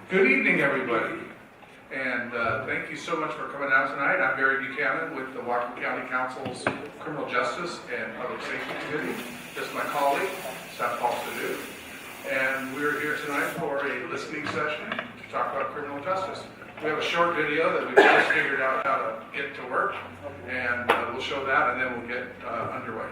Good evening, everybody, and thank you so much for coming out tonight. I'm Barry Buchanan with the Whatcom County Council's Criminal Justice and Public Safety Committee, just my colleague, Seth Paul-Sadu. And we're here tonight for a listening session to talk about criminal justice. We have a short video that we've just figured out how to get to work, and we'll show that and then we'll get underway.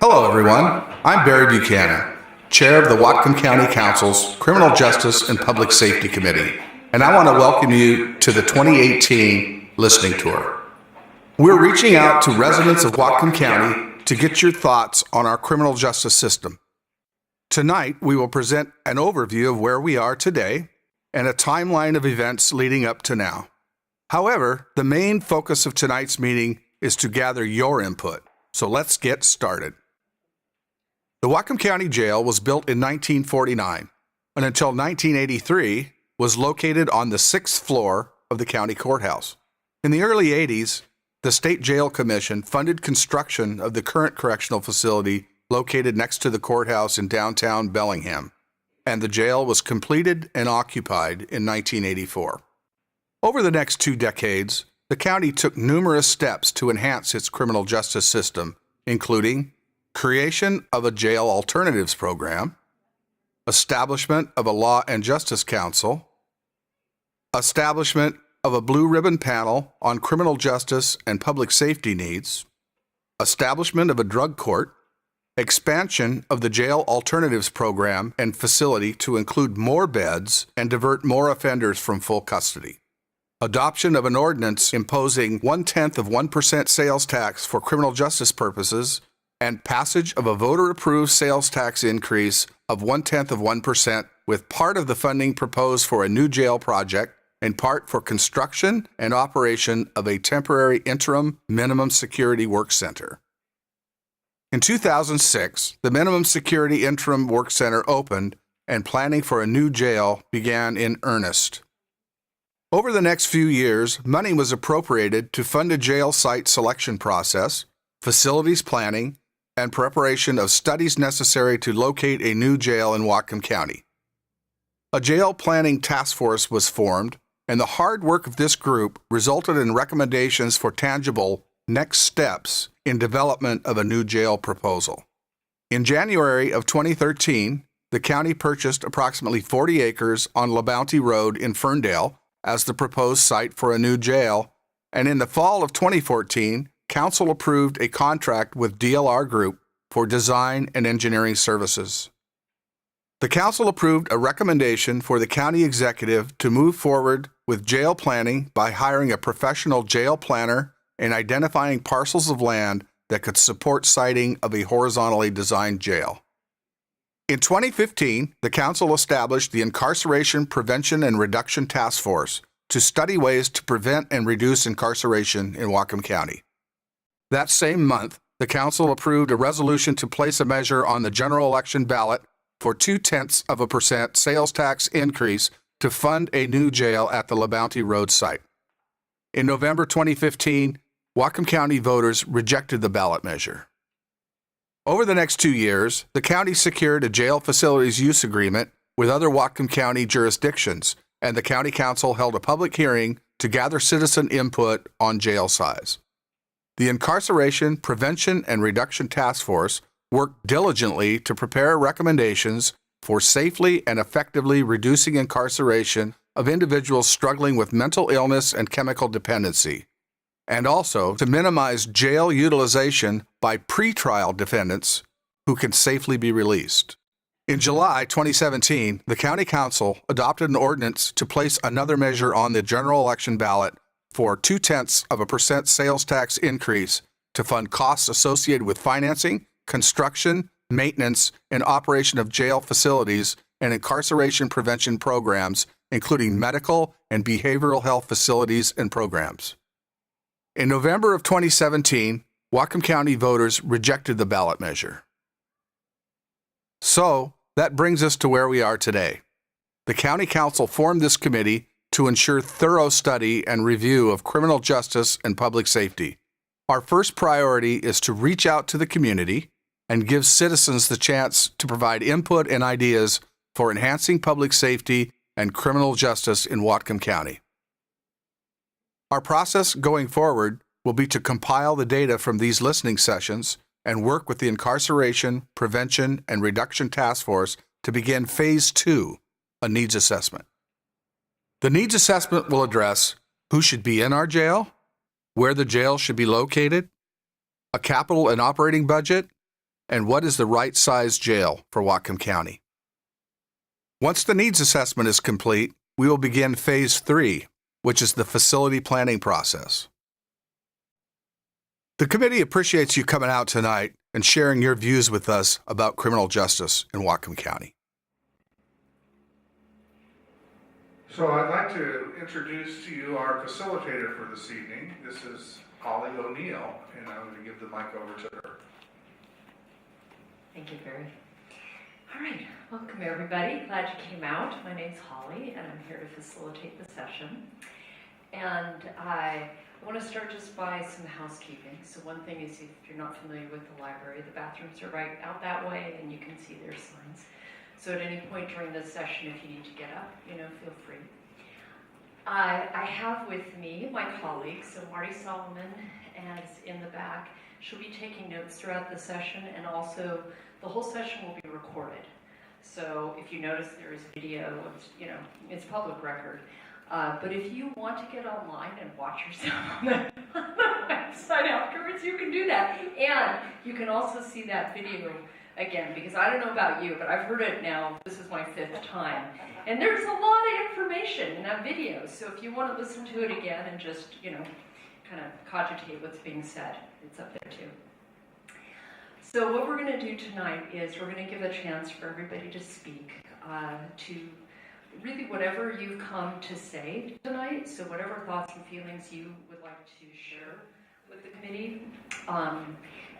Hello everyone, I'm Barry Buchanan, Chair of the Whatcom County Council's Criminal Justice and Public Safety Committee, and I want to welcome you to the 2018 Listening Tour. We're reaching out to residents of Whatcom County to get your thoughts on our criminal justice system. Tonight, we will present an overview of where we are today and a timeline of events leading up to now. However, the main focus of tonight's meeting is to gather your input, so let's get started. The Whatcom County Jail was built in 1949 and until 1983 was located on the 6th floor of the county courthouse. In the early 80s, the State Jail Commission funded construction of the current correctional facility located next to the courthouse in downtown Bellingham, and the jail was completed and occupied in 1984. Over the next 2 decades, the county took numerous steps to enhance its criminal justice system, including creation of a jail alternatives program, establishment of a law and justice council, establishment of a blue ribbon panel on criminal justice and public safety needs, establishment of a drug court, expansion of the jail alternatives program and facility to include more beds and divert more offenders from full custody, adoption of an ordinance imposing 0.1% sales tax for criminal justice purposes, and passage of a voter-approved sales tax increase of 0.1% with part of the funding proposed for a new jail project and part for construction and operation of a temporary interim minimum security work center. In 2006, the minimum security interim work center opened and planning for a new jail began in earnest. Over the next few years, money was appropriated to fund a jail site selection process, facilities planning, and preparation of studies necessary to locate a new jail in Whatcom County. A jail planning task force was formed, and the hard work of this group resulted in recommendations for tangible next steps in development of a new jail proposal. In January of 2013, the county purchased approximately 40 acres on LaBounty Road in Ferndale as the proposed site for a new jail, and in the fall of 2014, Council approved a contract with DLR Group for design and engineering services. The Council approved a recommendation for the county executive to move forward with jail planning by hiring a professional jail planner and identifying parcels of land that could support siting of a horizontally designed jail. In 2015, the Council established the Incarceration Prevention and Reduction Task Force to study ways to prevent and reduce incarceration in Whatcom County. That same month, the Council approved a resolution to place a measure on the general election ballot for 0.2% sales tax increase to fund a new jail at the LaBounty Road site. In November 2015, Whatcom County voters rejected the ballot measure. Over the next 2 years, the county secured a jail facilities use agreement with other Whatcom County jurisdictions, and the County Council held a public hearing to gather citizen input on jail size. The Incarceration Prevention and Reduction Task Force worked diligently to prepare recommendations for safely and effectively reducing incarceration of individuals struggling with mental illness and chemical dependency, and also to minimize jail utilization by pretrial defendants who can safely be released. In July 2017, the County Council adopted an ordinance to place another measure on the general election ballot for 0.2% sales tax increase to fund costs associated with financing, construction, maintenance, and operation of jail facilities and incarceration prevention programs, including medical and behavioral health facilities and programs. In November of 2017, Whatcom County voters rejected the ballot measure. So, that brings us to where we are today. The County Council formed this committee to ensure thorough study and review of criminal justice and public safety. Our first priority is to reach out to the community, and gives citizens the chance to provide input and ideas for enhancing public safety and criminal justice in Whatcom County. Our process going forward will be to compile the data from these listening sessions and work with the Incarceration, Prevention, and Reduction Task Force to begin Phase 2, a needs assessment. The needs assessment will address who should be in our jail, where the jail should be located, a capital and operating budget, and what is the right size jail for Whatcom County. Once the needs assessment is complete, we will begin Phase 3, which is the facility planning process. The committee appreciates you coming out tonight and sharing your views with us about criminal justice in Whatcom County. So I'd like to introduce to you our facilitator for this evening. This is Holly O'Neill, and I'm going to give the mic over to her. Thank you, Barry. All right, welcome everybody. Glad you came out. My name's Holly, and I'm here to facilitate the session. And I want to start just by some housekeeping. So one thing is, if you're not familiar with the library, the bathrooms are right out that way, and you can see their signs. So at any point during this session, if you need to get up, feel free. I have with me my colleague, so Marty Solomon is in the back. She'll be taking notes throughout the session, and also the whole session will be recorded. So if you notice there is video, it's public record. But if you want to get online and watch yourself on the website afterwards, you can do that. And you can also see that video again, because I don't know about you, but I've heard it now. This is my 5th time. And there's a lot of information in that video. So if you want to listen to it again and just, kind of cogitate what's being said, it's up there too. So what we're going to do tonight is we're going to give a chance for everybody to speak, to really whatever you've come to say tonight, so whatever thoughts and feelings you would like to share with the committee,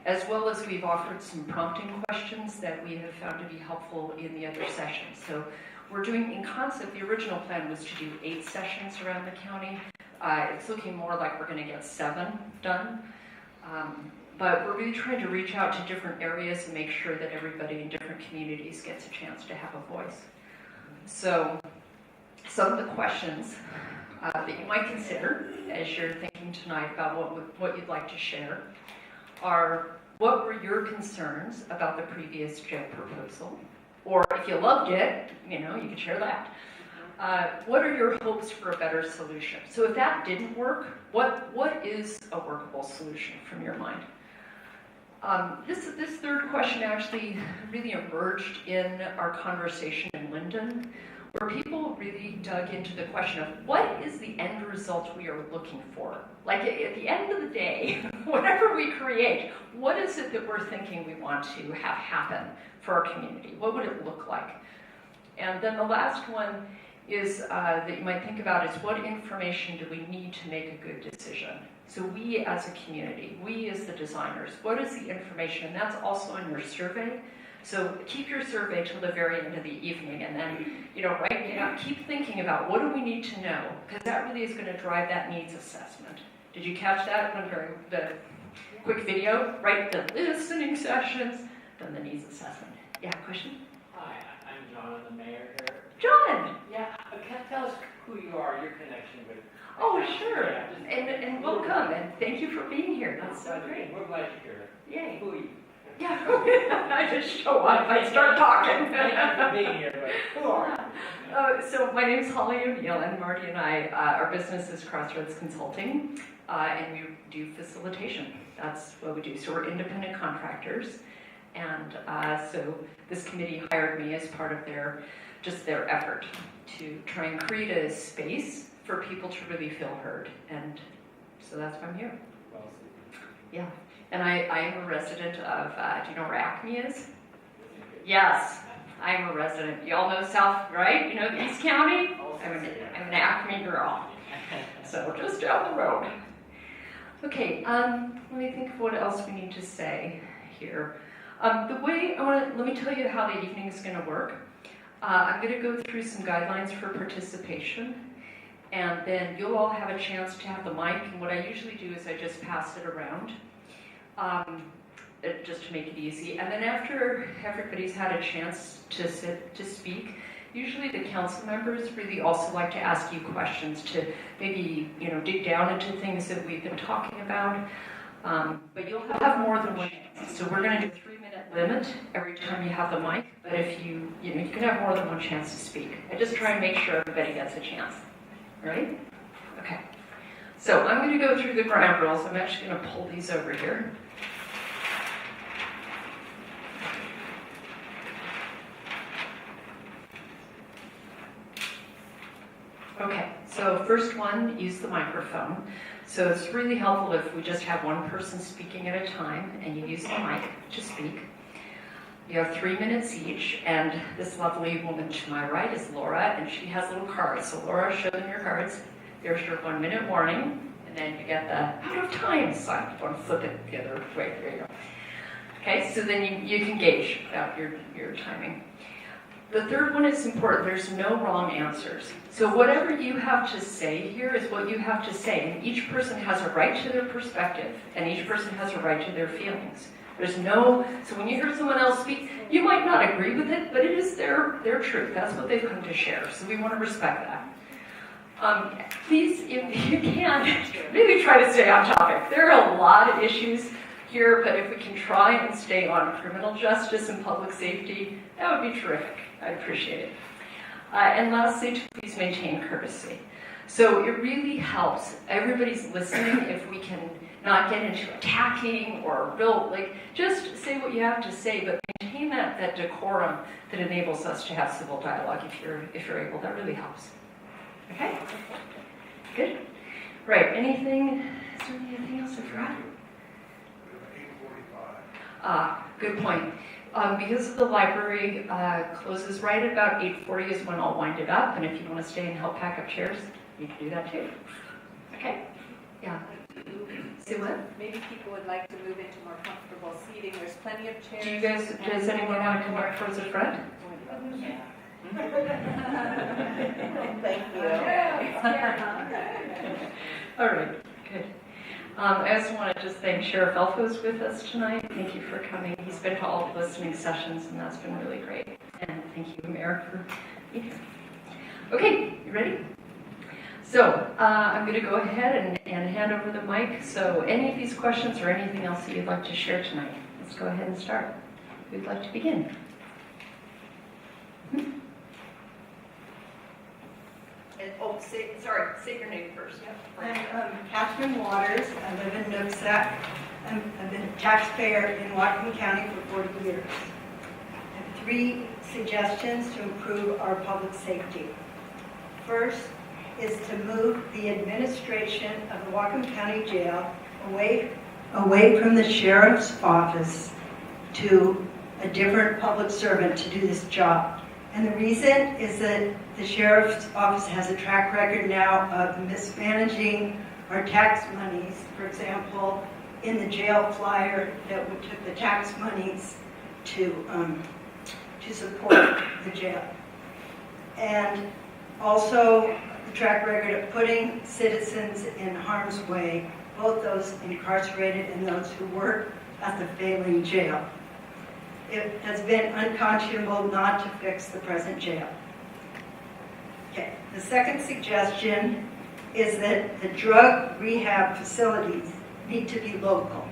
as well as we've offered some prompting questions that we have found to be helpful in the other sessions. So we're doing, in concept, the original plan was to do 8 sessions around the county. It's looking more like we're going to get 7 done. But we're really trying to reach out to different areas and make sure that everybody in different communities gets a chance to have a voice. So some of the questions that you might consider as you're thinking tonight about what you'd like to share are, what were your concerns about the previous jail proposal? Or if you loved it, you could share that. What are your hopes for a better solution? So if that didn't work, what is a workable solution from your mind? This third question actually really emerged in our conversation in Linden, where people really dug into the question of what is the end result we are looking for? Like at the end of the day, whatever we create, what is it that we're thinking we want to have happen for our community? What would it look like? And then the last one is that you might think about is what information do we need to make a good decision? So we as a community, we as the designers, what is the information? And that's also in your survey. So keep your survey till the very end of the evening, and then, write it out. Keep thinking about what do we need to know, because that really is going to drive that needs assessment. Did you catch that during the quick video? Right, the listening sessions, then the needs assessment. Yeah, question? Hi, I'm John, I'm the mayor here. John! Yeah, tell us who you are, your connection with. Oh, sure. And welcome, and thank you for being here. That's so great. We're glad you're here. Yay. Who are you? Yeah, I just show up, I start talking. Thank you for being here, but who are you? So my name is Holly O'Neill, and Marty and I, our business is Crossroads Consulting, and we do facilitation. That's what we do. So we're independent contractors, and so this committee hired me as part of their effort to try and create a space for people to really feel heard, and so that's why I'm here. Well, Yeah, and I am a resident of, do you know where Acme is? Yes, I am a resident. You all know South, right? You know East County? I'm an Acme girl, so just down the road. Okay, let me think of what else we need to say here. Let me tell you how the evening is going to work. I'm going to go through some guidelines for participation, and then you'll all have a chance to have the mic, and what I usually do is I just pass it around. just to make it easy. And then after everybody's had a chance to speak, usually the council members really also like to ask you questions to maybe, dig down into things that we've been talking about. But you'll have more than one chance. So we're going to do a 3-minute limit every time you have the mic. But if you can have more than one chance to speak. I just try and make sure everybody gets a chance. Ready? Okay. So I'm going to go through the ground rules. I'm actually going to pull these over here. Okay, so first one, use the microphone. So it's really helpful if we just have one person speaking at a time and you use the mic to speak. You have 3 minutes each, and this lovely woman to my right is Laura, and she has little cards. So Laura, show them your cards. There's your 1-minute warning, and then you get the out of time sign. You want to flip it the other way, there you go. Okay, so then you can gauge about your timing. The third one is important. There's no wrong answers. So whatever you have to say here is what you have to say. And each person has a right to their perspective, and each person has a right to their feelings. So when you hear someone else speak, you might not agree with it, but it is their truth. That's what they've come to share. So we want to respect that. Please, if you can, really try to stay on topic. There are a lot of issues here, but if we can try and stay on criminal justice and public safety, that would be terrific. I'd appreciate it. And lastly, please maintain courtesy. So it really helps. Everybody's listening if we can not get into attacking or just say what you have to say, but maintain that decorum that enables us to have civil dialogue if you're able. That really helps. Okay? Good? Right, is there anything else I forgot? 8:45. Good point. Because the library closes right at about 8:40 is when I'll wind it up, and if you want to stay and help pack up chairs, you can do that too. Okay? Yeah. Say what? Maybe people would like to move into more comfortable seating. There's plenty of chairs. Does anyone want to come up towards the front? Thank you. All right, good. I also want to just thank Sheriff Elfo's with us tonight. Thank you for coming. He's been to all the listening sessions, and that's been really great. And thank you, Mayor, for being here. Okay, you ready? So I'm going to go ahead and hand over the mic. So any of these questions or anything else that you'd like to share tonight, let's go ahead and start. Who'd like to begin? Say your name first. I'm Catherine Waters. I live in Nooksack. I've been a taxpayer in Whatcom County for 40 years. I have 3 suggestions to improve our public safety. First is to move the administration of the Whatcom County Jail away from the sheriff's office to a different public servant to do this job. And the reason is that the sheriff's office has a track record now of mismanaging our tax monies. For example, in the jail flyer that we took the tax monies to support the jail. And also the track record of putting citizens in harm's way, both those incarcerated and those who work at the failing jail. It has been unconscionable not to fix the present jail. Okay. The second suggestion is that the drug rehab facilities need to be local.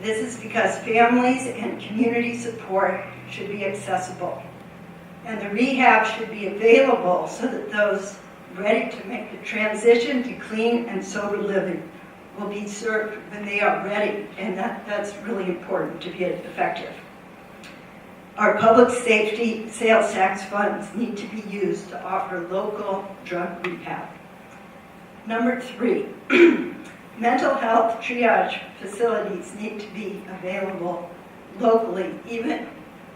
This is because families and community support should be accessible. And the rehab should be available so that those ready to make the transition to clean and sober living will be served when they are ready. And that's really important to be effective. Our public safety sales tax funds need to be used to offer local drug rehab. Number 3, mental health triage facilities need to be available locally, even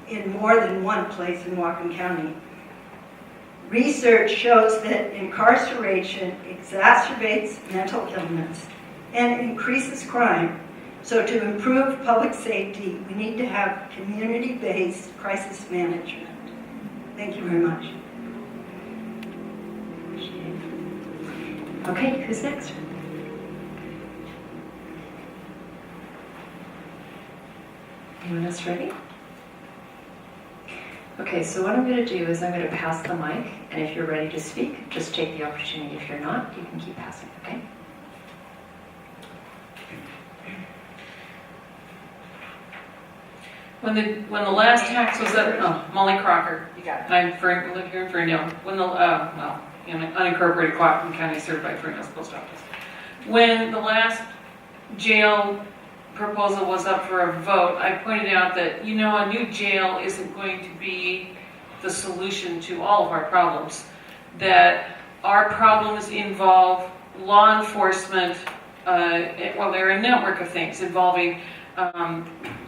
in more than one place in Whatcom County. Research shows that incarceration exacerbates mental illness and increases crime. So to improve public safety, we need to have community-based crisis management. Thank you very much. Okay, who's next? Anyone else ready? Okay, so what I'm going to do is I'm going to pass the mic, and if you're ready to speak, just take the opportunity. If you're not, you can keep passing, okay? When the last tax was up, Molly Crocker. You got it. I live here in Ferndale. When the unincorporated Whatcom County certified Ferndale's post office. When the last jail proposal was up for a vote, I pointed out that a new jail isn't going to be the solution to all of our problems. That our problems involve law enforcement. They're a network of things involving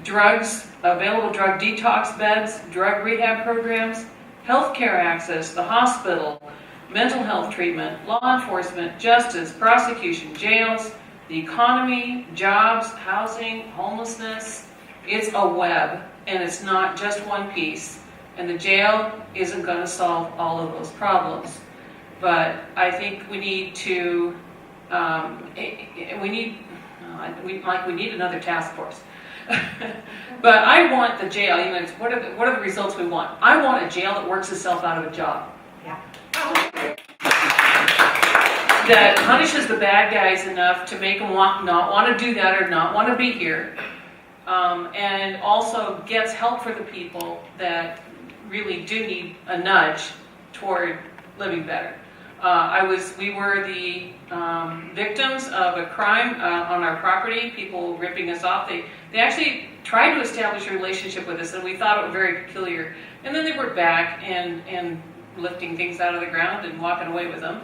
drugs, available drug detox beds, drug rehab programs, healthcare access, the hospital, mental health treatment, law enforcement, justice, prosecution, jails, the economy, jobs, housing, homelessness. It's a web, and it's not just one piece. And the jail isn't going to solve all of those problems. But I think we need to, we need another task force. But I want the jail, what are the results we want? I want a jail that works itself out of a job. Yeah. That punishes the bad guys enough to make them not want to do that or not want to be here. And also gets help for the people that really do need a nudge toward living better. We were the victims of a crime on our property, people ripping us off. They actually tried to establish a relationship with us, and we thought it was very peculiar. And then they were back and lifting things out of the ground and walking away with them.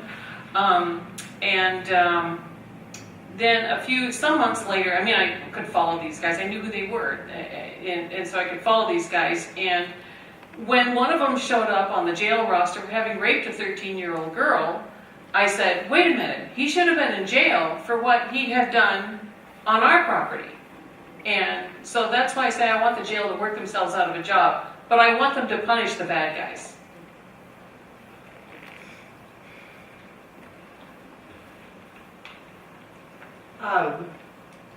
Then some months later, I could follow these guys. I knew who they were, and so I could follow these guys. And when one of them showed up on the jail roster for having raped a 13-year-old girl, I said, wait a minute, he should have been in jail for what he had done on our property. And so that's why I say I want the jail to work themselves out of a job, but I want them to punish the bad guys.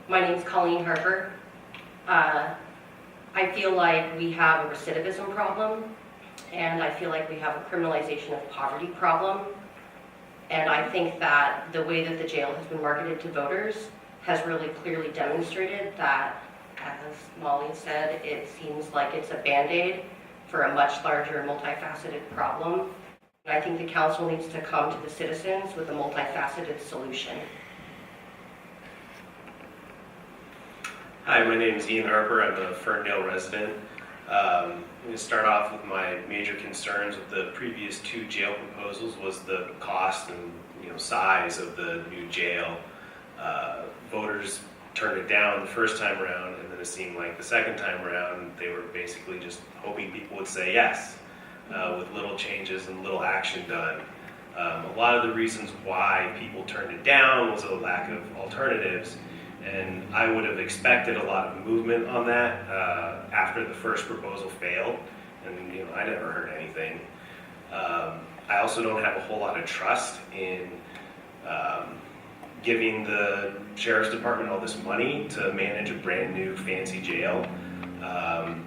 My name's Colleen Harper. I feel like we have a recidivism problem, and I feel like we have a criminalization of poverty problem. And I think that the way that the jail has been marketed to voters has really clearly demonstrated that, as Molly said, it seems like it's a Band-Aid for a much larger, multifaceted problem. And I think the council needs to come to the citizens with a multifaceted solution. Hi, my name is Ian Harper. I'm a Ferndale resident. I'm going to start off with my major concerns with the previous two jail proposals was the cost and size of the new jail. Voters turned it down the first time around, and then it seemed like the second time around they were basically just hoping people would say yes, with little changes and little action done. A lot of the reasons why people turned it down was a lack of alternatives. And I would have expected a lot of movement on that after the first proposal failed, and I never heard anything. I also don't have a whole lot of trust in giving the sheriff's department all this money to manage a brand new fancy jail,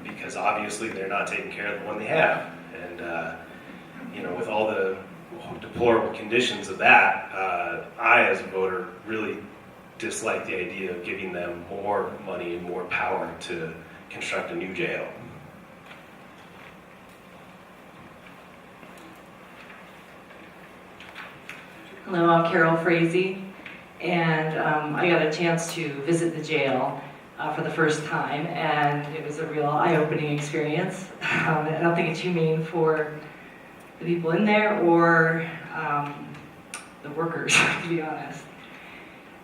because obviously they're not taking care of the one they have. And with all the deplorable conditions of that, I as a voter really dislike the idea of giving them more money and more power to construct a new jail. Hello, I'm Carol Frazee, and I got a chance to visit the jail for the first time, and it was a real eye-opening experience. I don't think it's humane for the people in there or the workers, to be honest.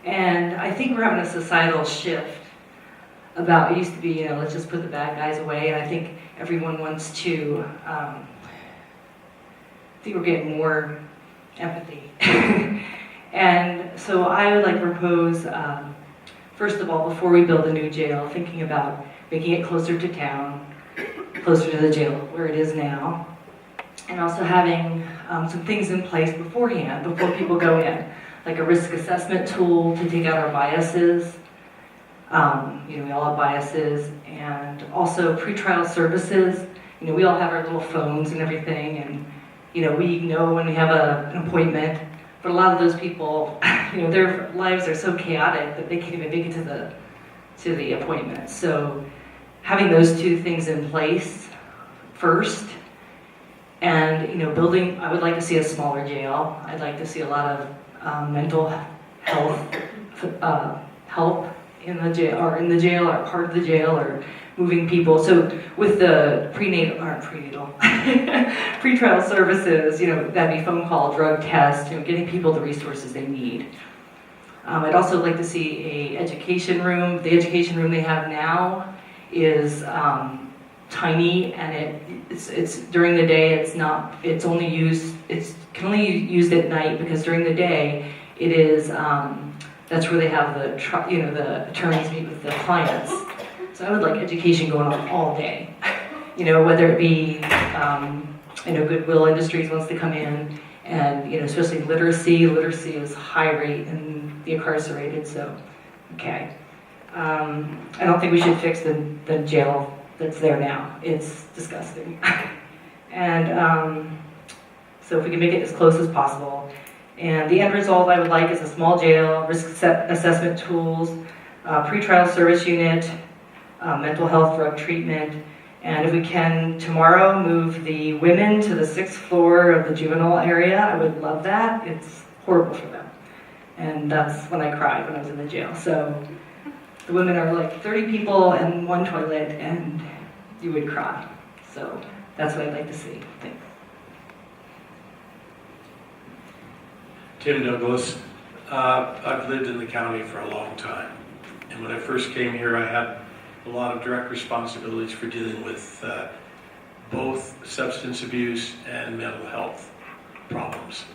And I think we're having a societal shift about, it used to be, let's just put the bad guys away, and I think everyone wants to, I think we're getting more empathy. And so I would like to propose, first of all, before we build a new jail, thinking about making it closer to town, closer to the jail where it is now, and also having some things in place beforehand, before people go in, like a risk assessment tool to take out our biases, We all have biases, and also pretrial services. We all have our little phones and everything, and we know when we have an appointment. But a lot of those people, their lives are so chaotic that they can't even make it to the appointment. So having those two things in place first, and building. I would like to see a smaller jail. I'd like to see a lot of mental health help in the jail, or part of the jail, or moving people. So with the pretrial services, that'd be phone call, drug test, getting people the resources they need. I'd also like to see a education room. The education room they have now is tiny, and it's during the day. It can only be used at night, because during the day it is that's where they have the attorneys meet with the clients. So I would like education going on all day, whether it be Goodwill Industries wants to come in, and especially literacy is high rate in the incarcerated. So okay, I don't think we should fix the jail that's there now. It's disgusting. And so if we can make it as close as possible. And the end result I would like is a small jail, risk assessment tools, pretrial service unit, mental health drug treatment, and if we can tomorrow move the women to the 6th floor of the juvenile area, I would love that. It's horrible for them. And that's when I cried when I was in the jail. So the women are like 30 people and one toilet, and you would cry. So that's what I'd like to see. Thanks. Tim Douglas. I've lived in the county for a long time. And when I first came here, I had a lot of direct responsibilities for dealing with both substance abuse and mental health problems.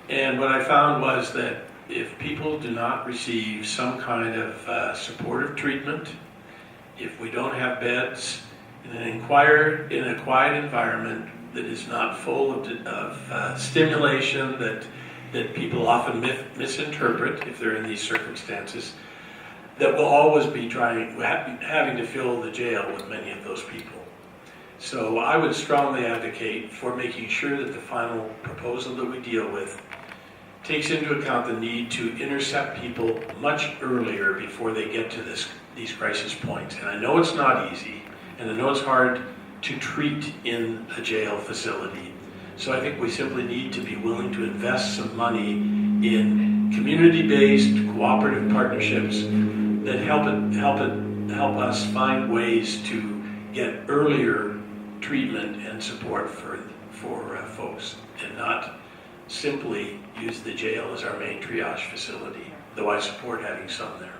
And what I found was that if people do not receive some kind of supportive treatment, if we don't have beds in a quiet environment that is not full of stimulation that people often misinterpret if they're in these circumstances, that will always be having to fill the jail with many of those people. So I would strongly advocate for making sure that the final proposal that we deal with takes into account the need to intercept people much earlier before they get to these crisis points. And I know it's not easy, and I know it's hard to treat in a jail facility. So I think we simply need to be willing to invest some money in community-based cooperative partnerships that help us find ways to get earlier treatment and support for folks, and not simply use the jail as our main triage facility, though I support having some there.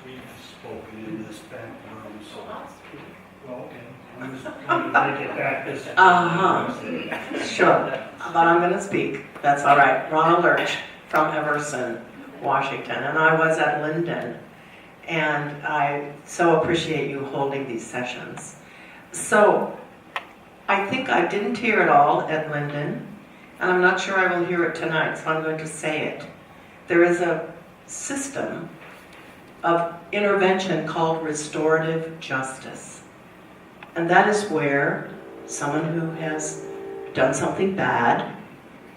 We've spoken in this back room, so well, and who's going to make it back this Sure, but I'm going to speak. That's all right. Ronald Lurch from Everson, Washington, and I was at Linden, and I so appreciate you holding these sessions. So I think I didn't hear it all at Linden, and I'm not sure I will hear it tonight, so I'm going to say it. There is a system of intervention called restorative justice. And that is where someone who has done something bad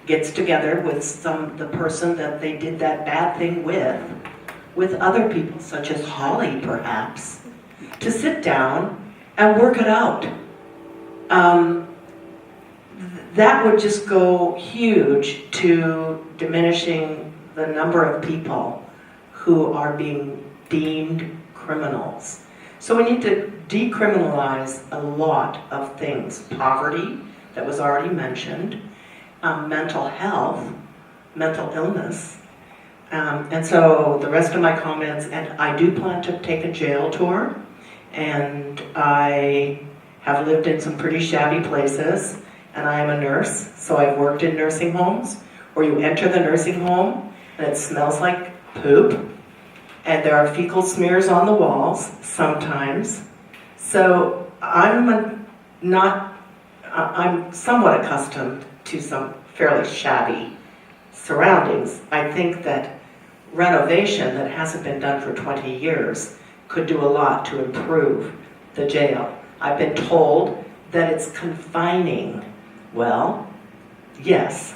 gets together with the person that they did that bad thing with other people, such as Holly perhaps, to sit down and work it out. That would just go huge to diminishing the number of people who are being deemed criminals. So we need to decriminalize a lot of things. Poverty, that was already mentioned, mental health, mental illness. And so the rest of my comments, and I do plan to take a jail tour, and I have lived in some pretty shabby places, and I am a nurse, so I've worked in nursing homes, where you enter the nursing home, and it smells like poop, and there are fecal smears on the walls sometimes. So I'm somewhat accustomed to some fairly shabby surroundings. I think that renovation that hasn't been done for 20 years could do a lot to improve the jail. I've been told that it's confining. Well, yes,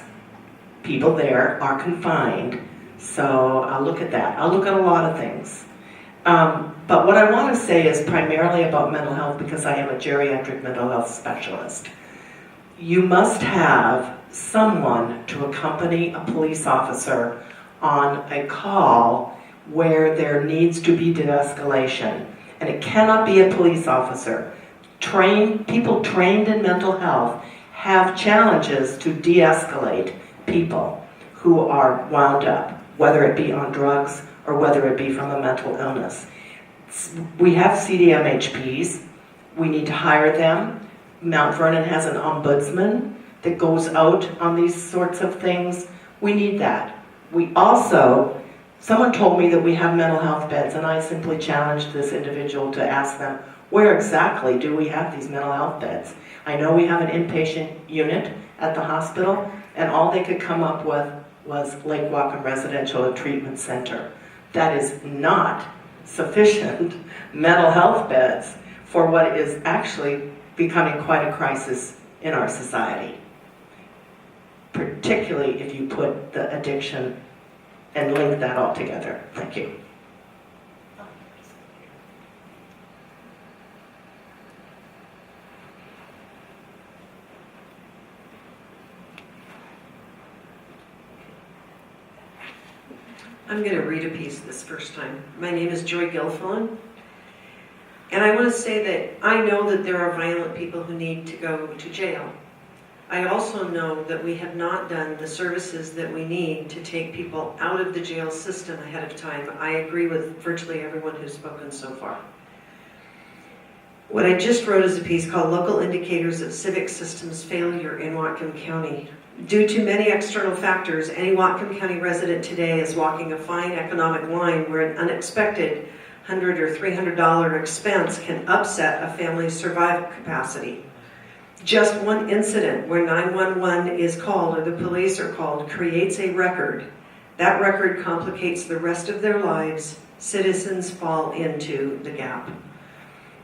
people there are confined, so I'll look at that. I'll look at a lot of things. But what I want to say is primarily about mental health, because I am a geriatric mental health specialist. You must have someone to accompany a police officer on a call where there needs to be de-escalation. And it cannot be a police officer. People trained in mental health have challenges to de-escalate people who are wound up, whether it be on drugs or whether it be from a mental illness. We have CDMHPs. We need to hire them. Mount Vernon has an ombudsman that goes out on these sorts of things. We need that. We also, someone told me that we have mental health beds, and I simply challenged this individual to ask them, where exactly do we have these mental health beds? I know we have an inpatient unit at the hospital, and all they could come up with was Lake Whatcom Residential Treatment Center. That is not sufficient mental health beds for what is actually becoming quite a crisis in our society, particularly if you put the addiction and link that all together. Thank you. I'm going to read a piece this first time. My name is Joy Gilfillan, and I want to say that I know that there are violent people who need to go to jail. I also know that we have not done the services that we need to take people out of the jail system ahead of time. I agree with virtually everyone who's spoken so far. What I just wrote is a piece called Local Indicators of Civic Systems Failure in Whatcom County. Due to many external factors, any Whatcom County resident today is walking a fine economic line where an unexpected $100 or $300 expense can upset a family's survival capacity. Just one incident where 911 is called or the police are called creates a record. That record complicates the rest of their lives. Citizens fall into the gap.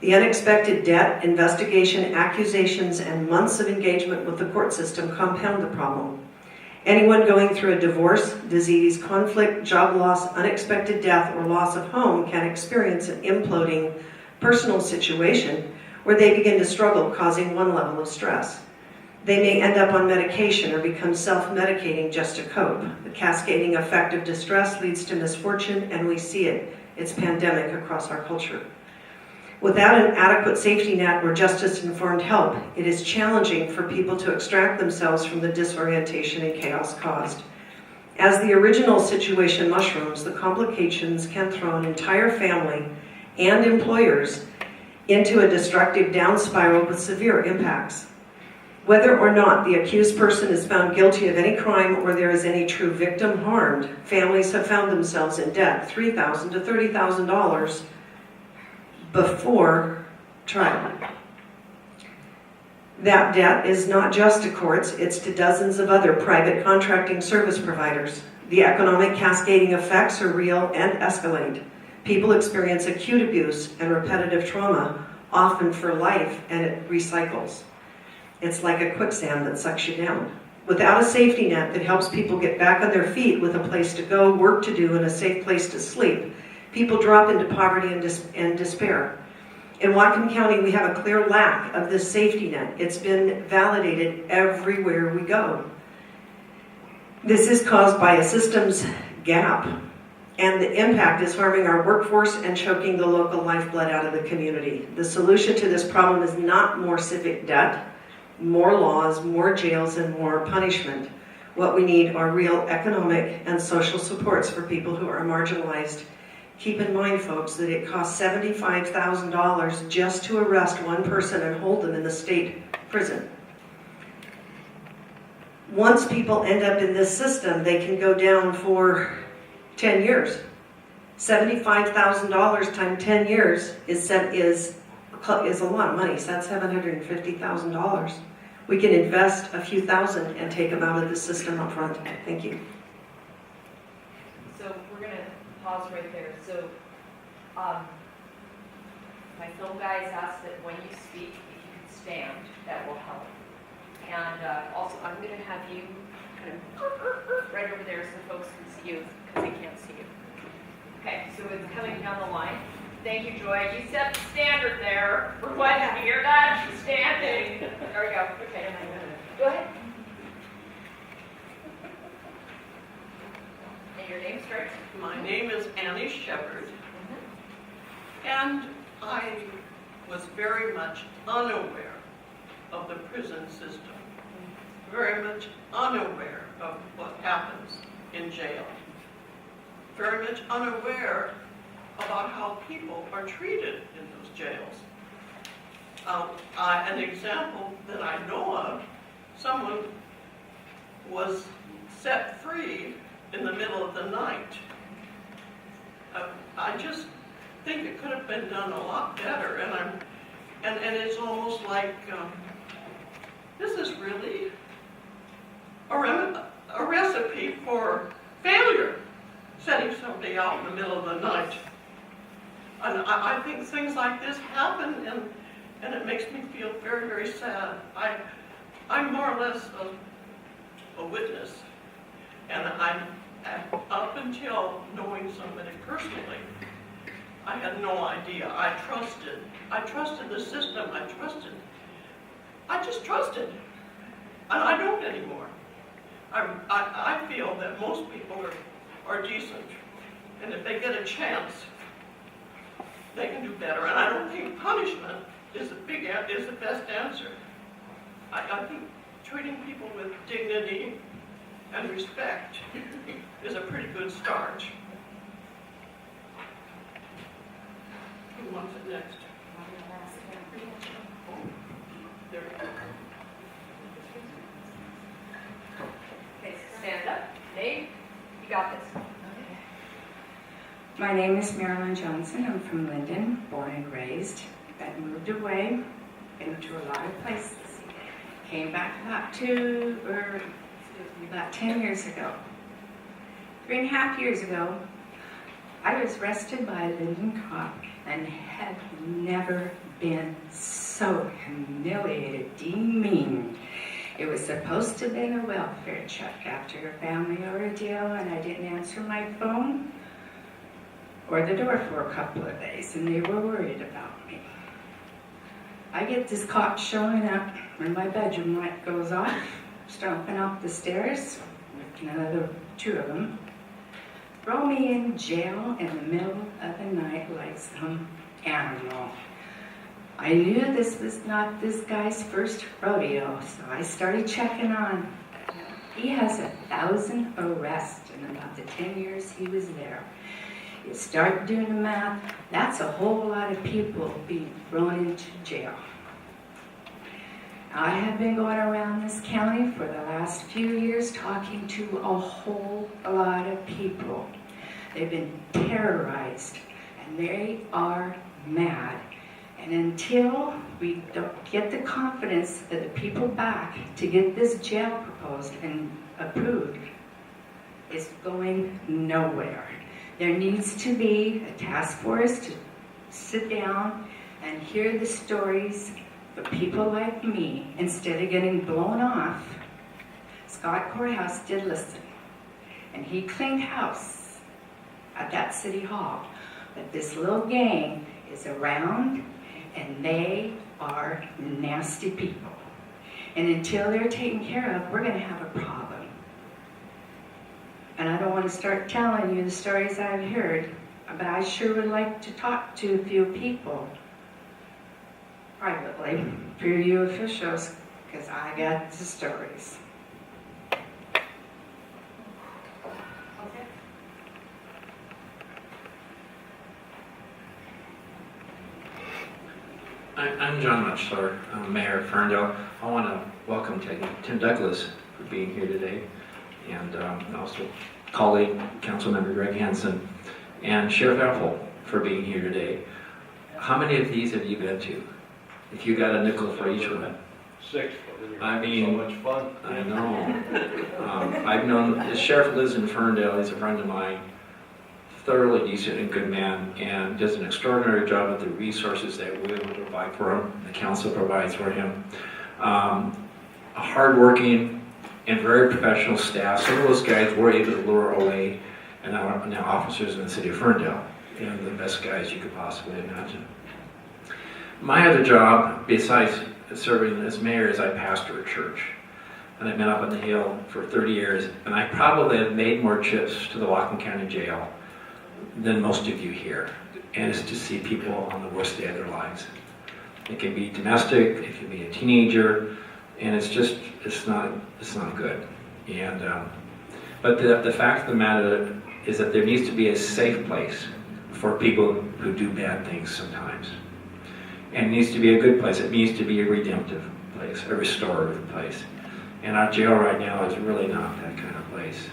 The unexpected debt, investigation, accusations, and months of engagement with the court system compound the problem. Anyone going through a divorce, disease, conflict, job loss, unexpected death, or loss of home can experience an imploding personal situation where they begin to struggle, causing one level of stress. They may end up on medication or become self-medicating just to cope. The cascading effect of distress leads to misfortune, and we see it. It's pandemic across our culture. Without an adequate safety net or justice-informed help, it is challenging for people to extract themselves from the disorientation and chaos caused. As the original situation mushrooms, the complications can throw an entire family and employers into a destructive down spiral with severe impacts. Whether or not the accused person is found guilty of any crime or there is any true victim harmed, families have found themselves in debt, $3,000 to $30,000 before trial. That debt is not just to courts, it's to dozens of other private contracting service providers. The economic cascading effects are real and escalate. People experience acute abuse and repetitive trauma, often for life, and it recycles. It's like a quicksand that sucks you down. Without a safety net that helps people get back on their feet with a place to go, work to do, and a safe place to sleep, people drop into poverty and despair. In Whatcom County, we have a clear lack of this safety net. It's been validated everywhere we go. This is caused by a systems gap, and the impact is harming our workforce and choking the local lifeblood out of the community. The solution to this problem is not more civic debt, more laws, more jails, and more punishment. What we need are real economic and social supports for people who are marginalized. Keep in mind, folks, that it costs $75,000 just to arrest one person and hold them in the state prison. Once people end up in this system, they can go down for 10 years. $75,000 times 10 years is a lot of money, so that's $750,000. We can invest a few thousand and take them out of the system up front. Thank you. So we're going to pause right there. So, my film guys asked that when you speak, if you could stand, that will help. And also, I'm going to have you kind of right over there so folks can see you because they can't see you. Okay, so it's coming down the line. Thank you, Joy. You set the standard there for what you're not standing. There we go. Okay, go ahead. And your name starts? My name is Annie Shepherd, and I was very much unaware of the prison system, very much unaware of what happens in jail, very much unaware about how people are treated in those jails. An example that I know of, someone was set free in the middle of the night. I just think it could have been done a lot better, and it's almost like this is really a recipe for failure, setting somebody out in the middle of the night. And I think things like this happen, and it makes me feel very, very sad. I'm more or less a witness, and up until knowing somebody personally, I had no idea. I trusted the system. I just trusted, and I don't anymore. I feel that most people are decent, and if they get a chance, they can do better. And I don't think punishment is the best answer. I think treating people with dignity and respect is a pretty good start. Who wants it next? There we go. Okay, stand up. Nate, you got this. My name is Marilyn Johnson. I'm from Linden, born and raised, but moved away, been to a lot of places. Came back about 10 years ago. 3.5 years ago, I was arrested by a Linden cop and had never been so humiliated, demeaned. It was supposed to have been a welfare check after a family ordeal, and I didn't answer my phone or the door for a couple of days, and they were worried about me. I get this cop showing up when my bedroom light goes off, stomping up the stairs, with another 2 of them, throw me in jail in the middle of the night like some animal. I knew this was not this guy's first rodeo, so I started checking on. He has 1,000 arrests in about the 10 years he was there. You start doing the math, that's a whole lot of people being thrown into jail. I have been going around this county for the last few years talking to a whole lot of people. They've been terrorized and they are mad. And until we don't get the confidence of the people back to get this jail proposed and approved, it's going nowhere. There needs to be a task force to sit down and hear the stories of people like me instead of getting blown off. Scott Courthouse did listen, and he cleaned house at that city hall. But this little gang is around, and they are nasty people. And until they're taken care of, we're going to have a problem. And I don't want to start telling you the stories I've heard, but I sure would like to talk to a few people privately for you officials, because I got the stories. I'm John Muchler, I'm Mayor of Ferndale. I want to welcome Tim Douglas for being here today, and also colleague, Councilmember Greg Hansen, and Sheriff Apple for being here today. How many of these have you been to? If you got a nickel for each one. 6. I mean, so much fun. I know. I've known, the sheriff lives in Ferndale, he's a friend of mine, thoroughly decent and good man and does an extraordinary job with the resources that we're able to provide for him, the council provides for him. A hardworking and very professional staff. Some of those guys were able to lure away and are now officers in the city of Ferndale, and the best guys you could possibly imagine. My other job, besides serving as mayor, is I pastor a church. And I've been up on the Hill for 30 years, and I probably have made more trips to the Whatcom County Jail than most of you here. And it's to see people on the worst day of their lives. It can be domestic, it can be a teenager, and it's not good. And but the fact of the matter is that there needs to be a safe place for people who do bad things sometimes. And it needs to be a good place. It needs to be a redemptive place, a restorative place. And our jail right now is really not that kind of place.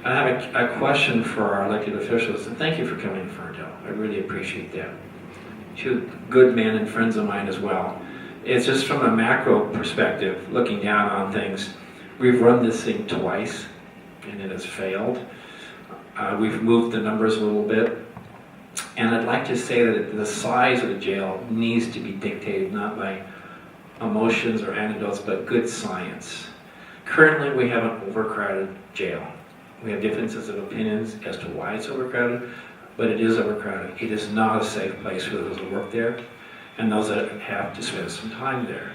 I have a question for our elected officials, and thank you for coming to Ferndale. I really appreciate that. Two good men and friends of mine as well. It's just from a macro perspective, looking down on things. We've run this thing twice, and it has failed. We've moved the numbers a little bit. And I'd like to say that the size of the jail needs to be dictated not by emotions or anecdotes, but good science. Currently, we have an overcrowded jail. We have differences of opinions as to why it's overcrowded, but it is overcrowded. It is not a safe place for those who work there and those that have to spend some time there.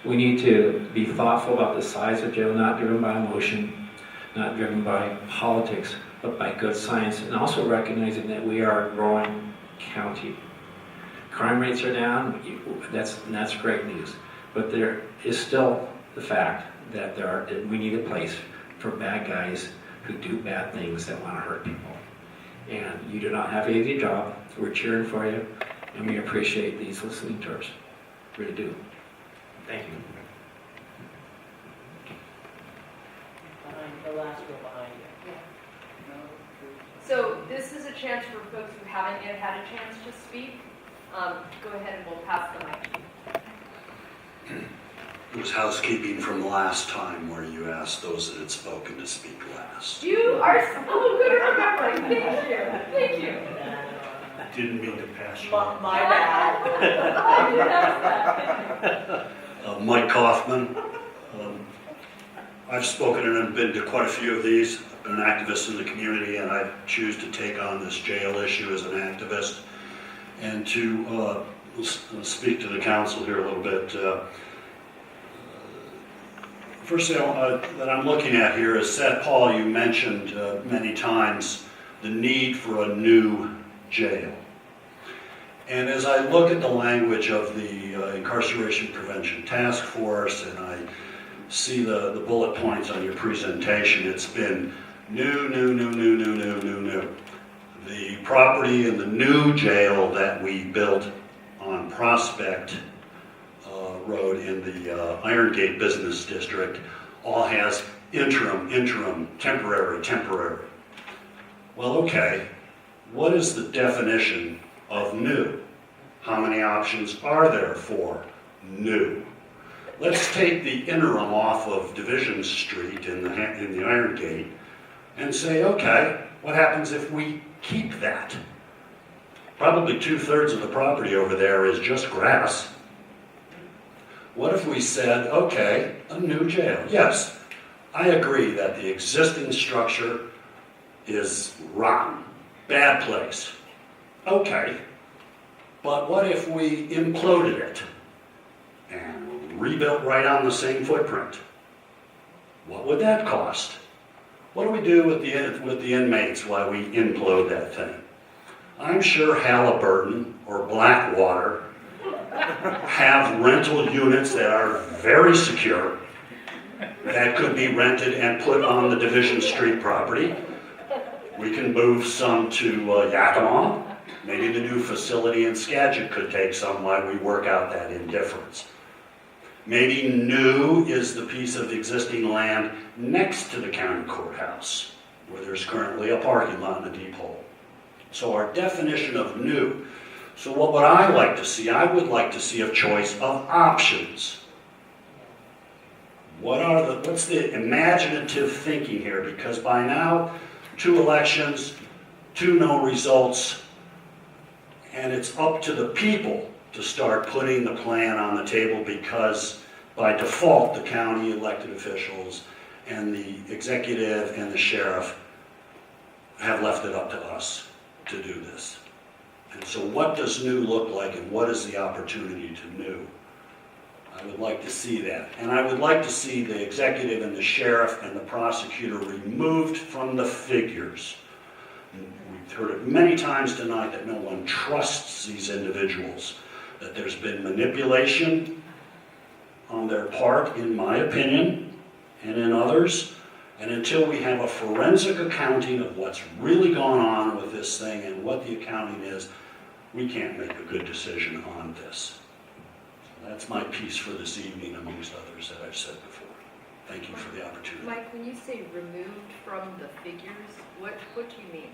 We need to be thoughtful about the size of jail, not driven by emotion, not driven by politics, but by good science, and also recognizing that we are a growing county. Crime rates are down, that's great news. But there is still the fact that we need a place for bad guys who do bad things that want to hurt people. And you do not have an easy job. We're cheering for you, and we appreciate these listening tours. Really do. Thank you. Behind the last row behind you. So this is a chance for folks who haven't yet had a chance to speak. Go ahead and we'll pass the mic to you. It was housekeeping from last time where you asked those that had spoken to speak last. You are so good at remembering. Thank you. Thank you. Didn't mean to pass you. My bad. I did notice that. Mike Kaufman. I've spoken and been to quite a few of these. I've been an activist in the community, and I choose to take on this jail issue as an activist and to speak to the council here a little bit. First thing that I'm looking at here is that, Paul, you mentioned many times the need for a new jail. And as I look at the language of the Incarceration Prevention Task Force, and I see the bullet points on your presentation, it's been new. The property in the new jail that we built on Prospect Road in the Iron Gate Business District all has interim, temporary. Well, okay, what is the definition of new? How many options are there for new? Let's take the interim off of Division Street in the Iron Gate and say, okay, what happens if we keep that? Probably 2/3 of the property over there is just grass. What if we said, okay, a new jail? Yes, I agree that the existing structure is rotten, bad place. Okay, but what if we imploded it and rebuilt right on the same footprint? What would that cost? What do we do with the inmates while we implode that thing? I'm sure Halliburton or Blackwater have rental units that are very secure that could be rented and put on the Division Street property. We can move some to Yakima. Maybe the new facility in Skagit could take some while we work out that indifference. Maybe new is the piece of existing land next to the county courthouse, where there's currently a parking lot and a deep hole. So our definition of new. So what would I like to see? I would like to see a choice of options. What's the imaginative thinking here? Because by now, 2 elections, two no results, and it's up to the people to start putting the plan on the table, because by default, the county elected officials and the executive and the sheriff have left it up to us to do this. And so what does new look like, and what is the opportunity to new? I would like to see that. And I would like to see the executive and the sheriff and the prosecutor removed from the figures. We've heard it many times tonight that no one trusts these individuals, that there's been manipulation on their part, in my opinion, and in others. And until we have a forensic accounting of what's really gone on with this thing and what the accounting is, we can't make a good decision on this. So that's my piece for this evening, amongst others that I've said before. Thank you for the opportunity. Mike, when you say removed from the figures, what do you mean?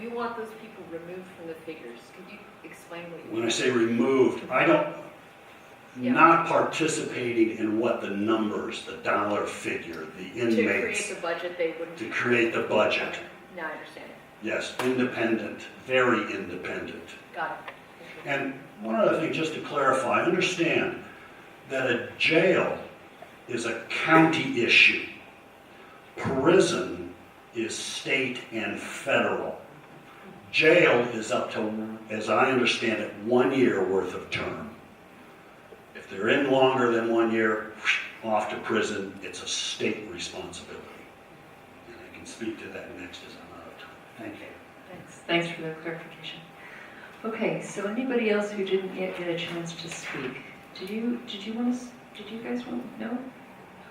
You want those people removed from the figures. Could you explain what you mean? When I say removed, I don't, not participating in what the numbers, the dollar figure, the inmates. To create the budget, they wouldn't. To create the budget. No, I understand. Yes, independent, very independent. Got it. And one other thing, just to clarify, understand that a jail is a county issue. Prison is state and federal. Jail is up to, as I understand it, 1 year worth of term. If they're in longer than 1 year, off to prison, it's a state responsibility. And I can speak to that next as I'm out of time. Thank you. Thanks for the clarification. Okay, so anybody else who didn't yet get a chance to speak, did you guys want to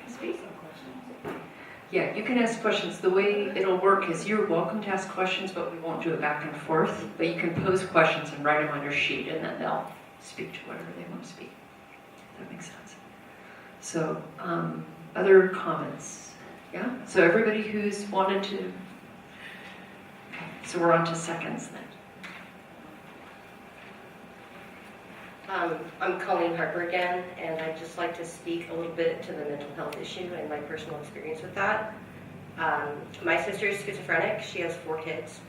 speak? Yeah, you can ask questions. The way it'll work is you're welcome to ask questions, but we won't do it back and forth. But you can pose questions and write them on your sheet, and then they'll speak to whatever they want to speak. If that makes sense. So, other comments? Yeah? So everybody who's wanted to... Okay, so we're on to seconds then. I'm Colleen Harper again, and I'd just like to speak a little bit to the mental health issue and my personal experience with that. My sister is schizophrenic. She has 4 kids.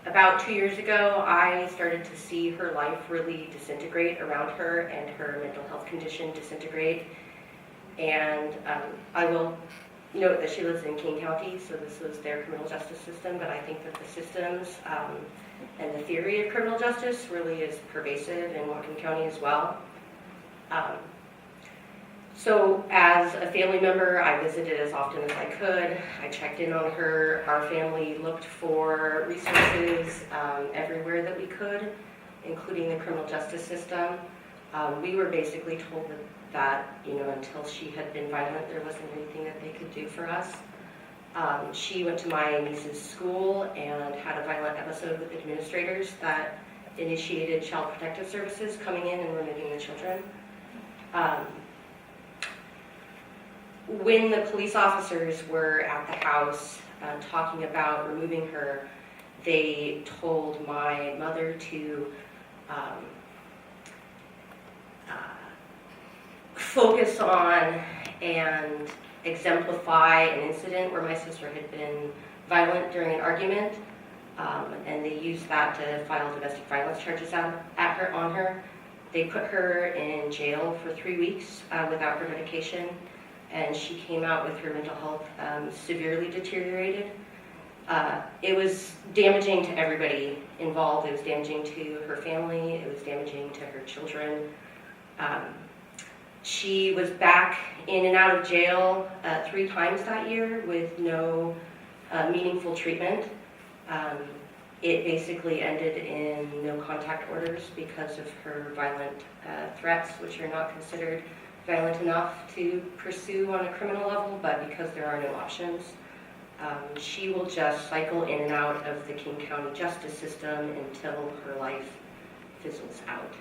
About 2 years ago, I started to see her life really disintegrate around her and her mental health condition disintegrate. And I will note that she lives in King County, so this was their criminal justice system, but I think that the systems and the theory of criminal justice really is pervasive in Whatcom County as well. So as a family member, I visited as often as I could. I checked in on her. Our family looked for resources everywhere that we could, including the criminal justice system. We were basically told that until she had been violent, there wasn't anything that they could do for us. She went to my niece's school and had a violent episode with administrators that initiated Child Protective Services coming in and removing the children. When the police officers were at the house talking about removing her, they told my mother to focus on and exemplify an incident where my sister had been violent during an argument, and they used that to file domestic violence charges on her. They put her in jail for 3 weeks without her medication, and she came out with her mental health severely deteriorated. It was damaging to everybody involved. It was damaging to her family. It was damaging to her children. She was back in and out of jail 3 times that year with no meaningful treatment. It basically ended in no contact orders because of her violent threats, which are not considered violent enough to pursue on a criminal level, but because there are no options. She will just cycle in and out of the King County justice system until her life fizzles out.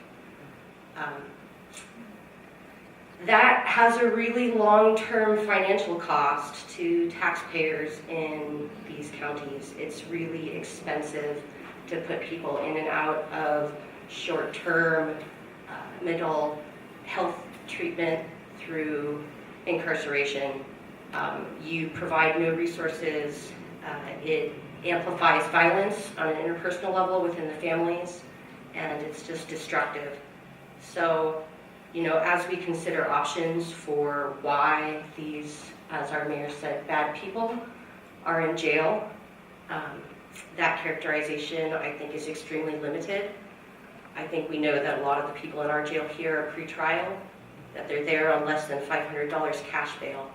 That has a really long-term financial cost to taxpayers in these counties. It's really expensive to put people in and out of short-term mental health treatment through incarceration. You provide no resources It amplifies violence on an interpersonal level within the families, and it's just destructive. So, you know, as we consider options for why these, as our mayor said, bad people are in jail, that characterization, I think, is extremely limited. I think we know that a lot of the people in our jail here are pre-trial, that they're there on less than $500 cash bail.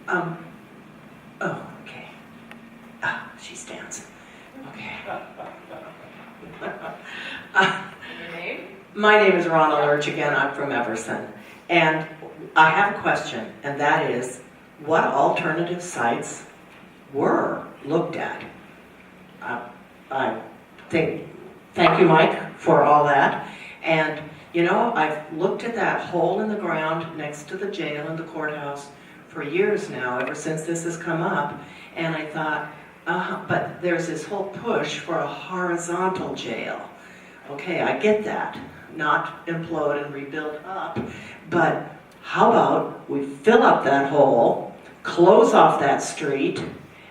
Oh, okay. She stands. Okay. Your name? My name is Ronald Lurch again. I'm from Everson. And I have a question, and that is, what alternative sites were looked at? I think, thank you, Mike, for all that. And, you know, I've looked at that hole in the ground next to the jail and the courthouse for years now, ever since this has come up, and I thought, but there's this whole push for a horizontal jail. Okay, I get that, not implode and rebuild up, but how about we fill up that hole, close off that street,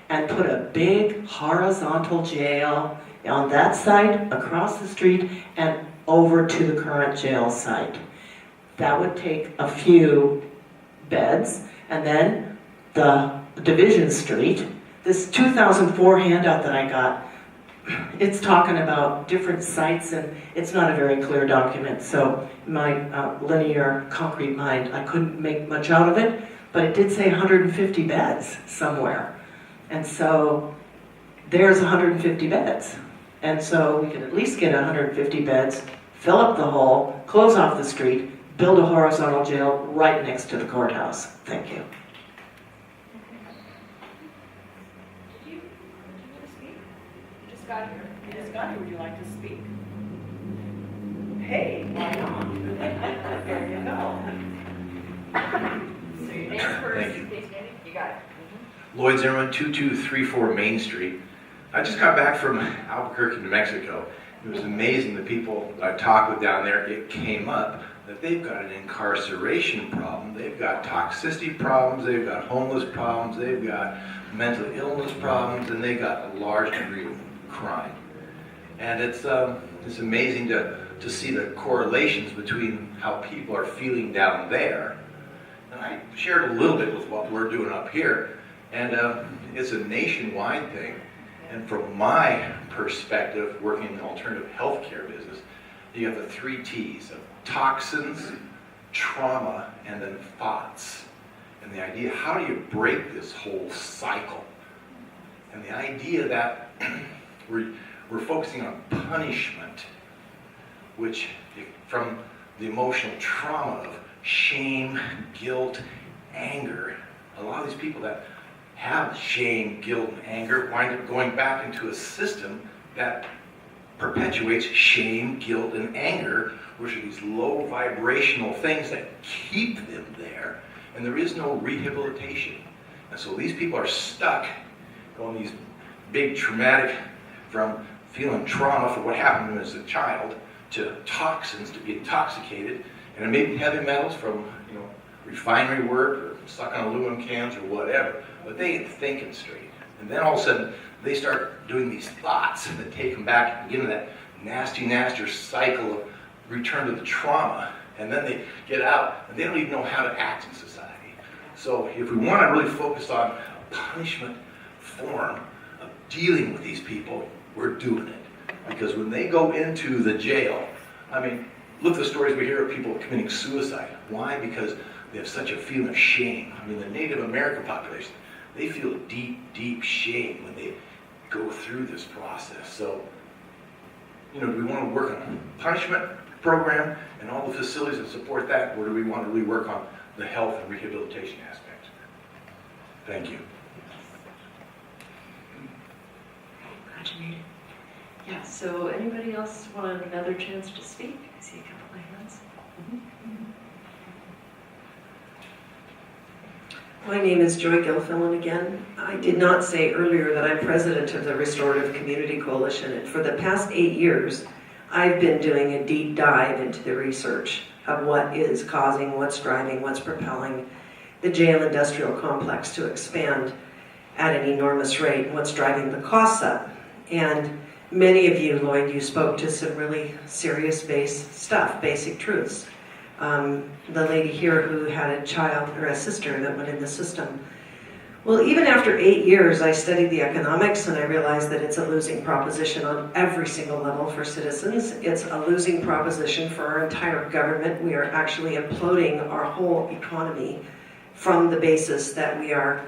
and put a big horizontal jail on that side, across the street, and over to the current jail site. That would take a few beds. And then the Division Street, this 2004 handout that I got, it's talking about different sites, and it's not a very clear document. So my linear concrete mind, I couldn't make much out of it, but it did say 150 beds somewhere. And so there's 150 beds. And so we could at least get 150 beds, fill up the hole, close off the street, build a horizontal jail right next to the courthouse. Thank you. Did you want to speak? You just got here. You just got here. Would you like to speak? Hey, why not? There you go. So your name first. Thank you. Please, Danny. You got it. Lloyd Zimmerman, 2234 Main Street. I just got back from Albuquerque, New Mexico. It was amazing, the people I talked with down there, it came up that they've got an incarceration problem, they've got toxicity problems, they've got homeless problems, they've got mental illness problems, and they've got a large degree of crime. And it's amazing to see the correlations between how people are feeling down there. And I shared a little bit with what we're doing up here, and it's a nationwide thing. And from my perspective, working in the alternative healthcare business, you have the 3 T's of toxins, trauma, and then thoughts. And the idea, how do you break this whole cycle? And the idea that we're focusing on punishment, which from the emotional trauma of shame, guilt, anger, a lot of these people that have shame, guilt, and anger wind up going back into a system that perpetuates shame, guilt, and anger, which are these low vibrational things that keep them there, and there is no rehabilitation. And so these people are stuck going these big traumatic, from feeling trauma for what happened to them as a child, to toxins, to be intoxicated, and it may be heavy metals from, refinery work, or sucking aluminum cans, or whatever, but they ain't thinking straight. And then all of a sudden, they start doing these thoughts that take them back into that nasty cycle of return to the trauma, and then they get out, and they don't even know how to act in society. So if we want to really focus on a punishment form of dealing with these people, we're doing it. Because when they go into the jail, look at the stories we hear of people committing suicide. Why? Because they have such a feeling of shame. The Native American population, they feel deep shame when they go through this process. So, do we want to work on a punishment program and all the facilities that support that, or do we want to really work on the health and rehabilitation aspect? Thank you. Glad you made it. Yeah, so anybody else want another chance to speak? I see a couple of hands. My name is Joy Gilfillan again. I did not say earlier that I'm president of the Restorative Community Coalition, and for the past 8 years, I've been doing a deep dive into the research of what is causing, what's driving, what's propelling the jail industrial complex to expand at an enormous rate, and what's driving the costs up. And many of you, Lloyd, you spoke to some really serious stuff, basic truths. The lady here who had a child or a sister that went in the system. Well, even after 8 years, I studied the economics and I realized that it's a losing proposition on every single level for citizens. It's a losing proposition for our entire government. We are actually imploding our whole economy from the basis that we are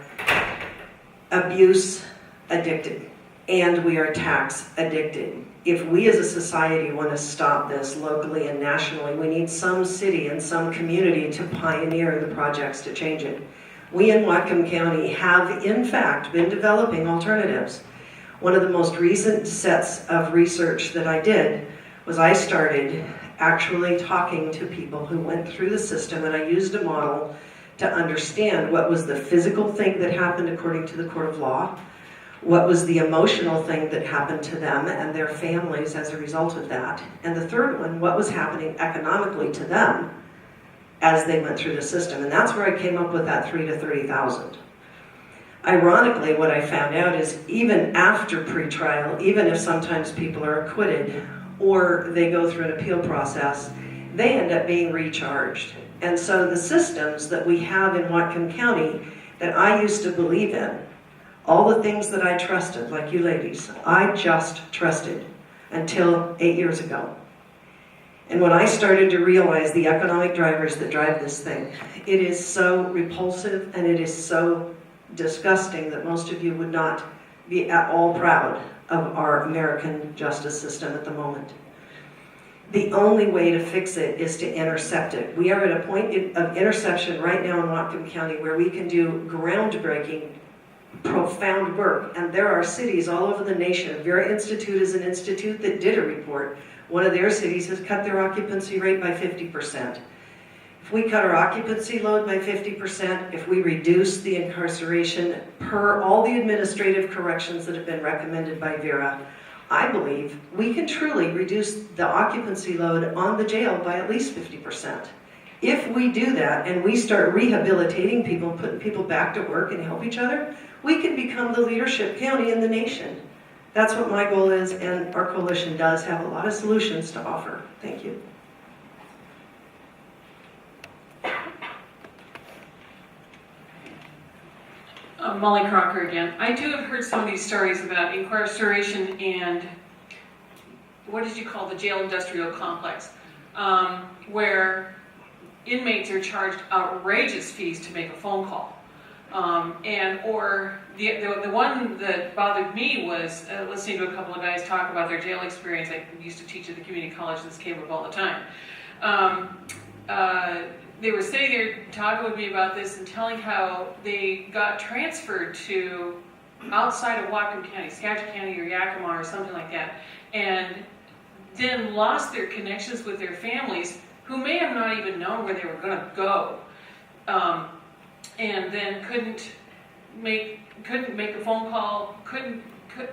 abuse addicted and we are tax addicted. If we as a society want to stop this locally and nationally, we need some city and some community to pioneer the projects to change it. We in Whatcom County have, in fact, been developing alternatives. One of the most recent sets of research that I did was I started actually talking to people who went through the system, and I used a model to understand what was the physical thing that happened according to the court of law, what was the emotional thing that happened to them and their families as a result of that, and the third one, what was happening economically to them as they went through the system. And that's where I came up with that 3 to 30,000. Ironically, what I found out is even after pretrial, even if sometimes people are acquitted or they go through an appeal process, they end up being recharged. And so the systems that we have in Whatcom County that I used to believe in, all the things that I trusted, like you ladies, I just trusted until 8 years ago. And when I started to realize the economic drivers that drive this thing, it is so repulsive and it is so disgusting that most of you would not be at all proud of our American justice system at the moment. The only way to fix it is to intercept it. We are at a point of interception right now in Whatcom County where we can do groundbreaking, profound work. And there are cities all over the nation. Vera Institute is an institute that did a report. One of their cities has cut their occupancy rate by 50%. If we cut our occupancy load by 50%, if we reduce the incarceration per all the administrative corrections that have been recommended by Vera, I believe we can truly reduce the occupancy load on the jail by at least 50%. If we do that and we start rehabilitating people, putting people back to work and help each other, we can become the leadership county in the nation. That's what my goal is, and our coalition does have a lot of solutions to offer. Thank you. Molly Crocker again. I do have heard some of these stories about incarceration and what did you call the jail industrial complex, where inmates are charged outrageous fees to make a phone call. Or the one that bothered me was listening to a couple of guys talk about their jail experience. I used to teach at the community college, this came up all the time. They were sitting there talking with me about this and telling how they got transferred to outside of Whatcom County, Skagit County or Yakima or something like that, and then lost their connections with their families who may have not even known where they were going to go. And then couldn't make a phone call,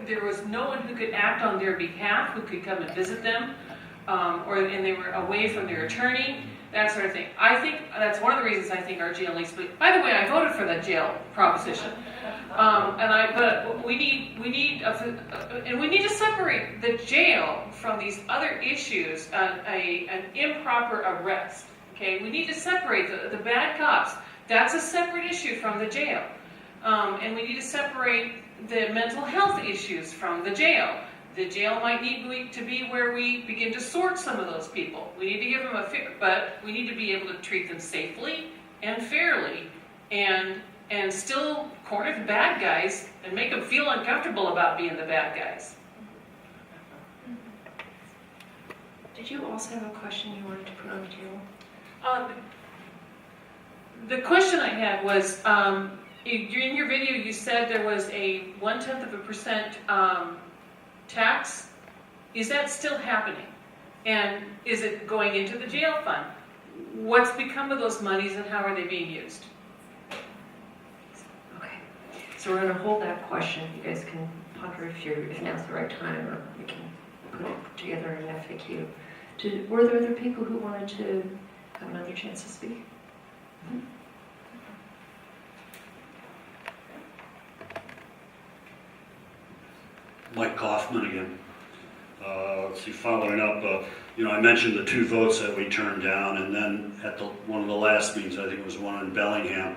there was no one who could act on their behalf, who could come and visit them, and they were away from their attorney, that sort of thing. I think that's one of the reasons I think our jail needs to be. By the way, I voted for the jail proposition, but we need to separate the jail from these other issues, an improper arrest. Okay, we need to separate the bad cops. That's a separate issue from the jail. And we need to separate the mental health issues from the jail. The jail might need to be where we begin to sort some of those people. We need to give them but we need to be able to treat them safely and fairly and still corner the bad guys and make them feel uncomfortable about being the bad guys. Did you also have a question you wanted to put on the table? The question I had was, in your video you said there was a 0.1% tax. Is that still happening? And is it going into the jail fund? What's become of those monies and how are they being used? So we're going to hold that question. You guys can ponder if now's the right time, or we can put it together in an FAQ. Were there other people who wanted to have another chance to speak? Mike Kaufman again. Let's see, following up, I mentioned the 2 votes that we turned down, and then at one of the last meetings, I think it was one in Bellingham,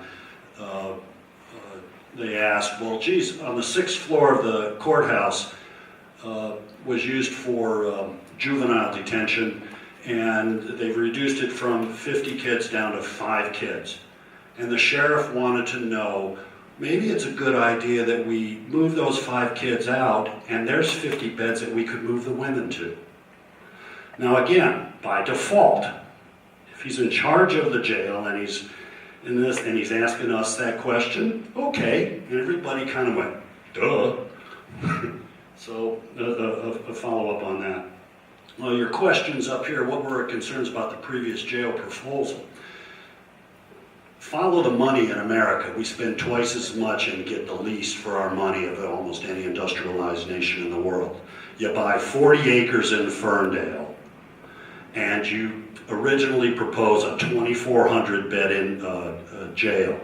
they asked, well, geez, on the 6th floor of the courthouse was used for juvenile detention, and they've reduced it from 50 kids down to 5 kids. And the sheriff wanted to know, maybe it's a good idea that we move those 5 kids out, and there's 50 beds that we could move the women to. Now again, by default, if he's in charge of the jail and he's in this and he's asking us that question, okay, and everybody kind of went, duh. So a follow-up on that. Well, your questions up here, what were our concerns about the previous jail proposal? Follow the money in America. We spend twice as much and get the least for our money of almost any industrialized nation in the world. You buy 40 acres in Ferndale, and you originally propose a 2,400 bed in jail.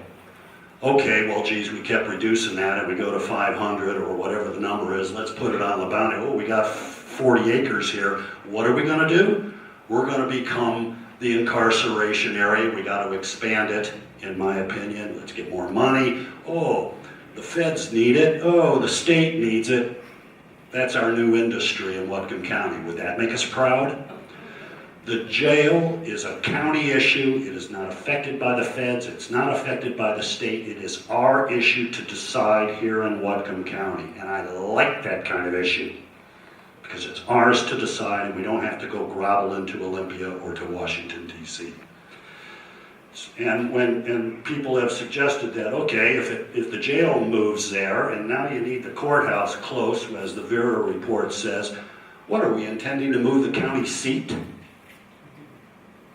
Okay, well, geez, we kept reducing that, and we go to 500 or whatever the number is. Let's put it on the bounty. Oh, we got 40 acres here. What are we going to do? We're going to become the incarceration area. We got to expand it, in my opinion. Let's get more money. Oh, the feds need it. Oh, the state needs it. That's our new industry in Whatcom County. Would that make us proud? The jail is a county issue. It is not affected by the feds. It's not affected by the state. It is our issue to decide here in Whatcom County. And I like that kind of issue, because it's ours to decide, and we don't have to go grovel into Olympia or to Washington, D.C. And when people have suggested that, okay, if the jail moves there, and now you need the courthouse close, as the Vera report says, what, are we intending to move the county seat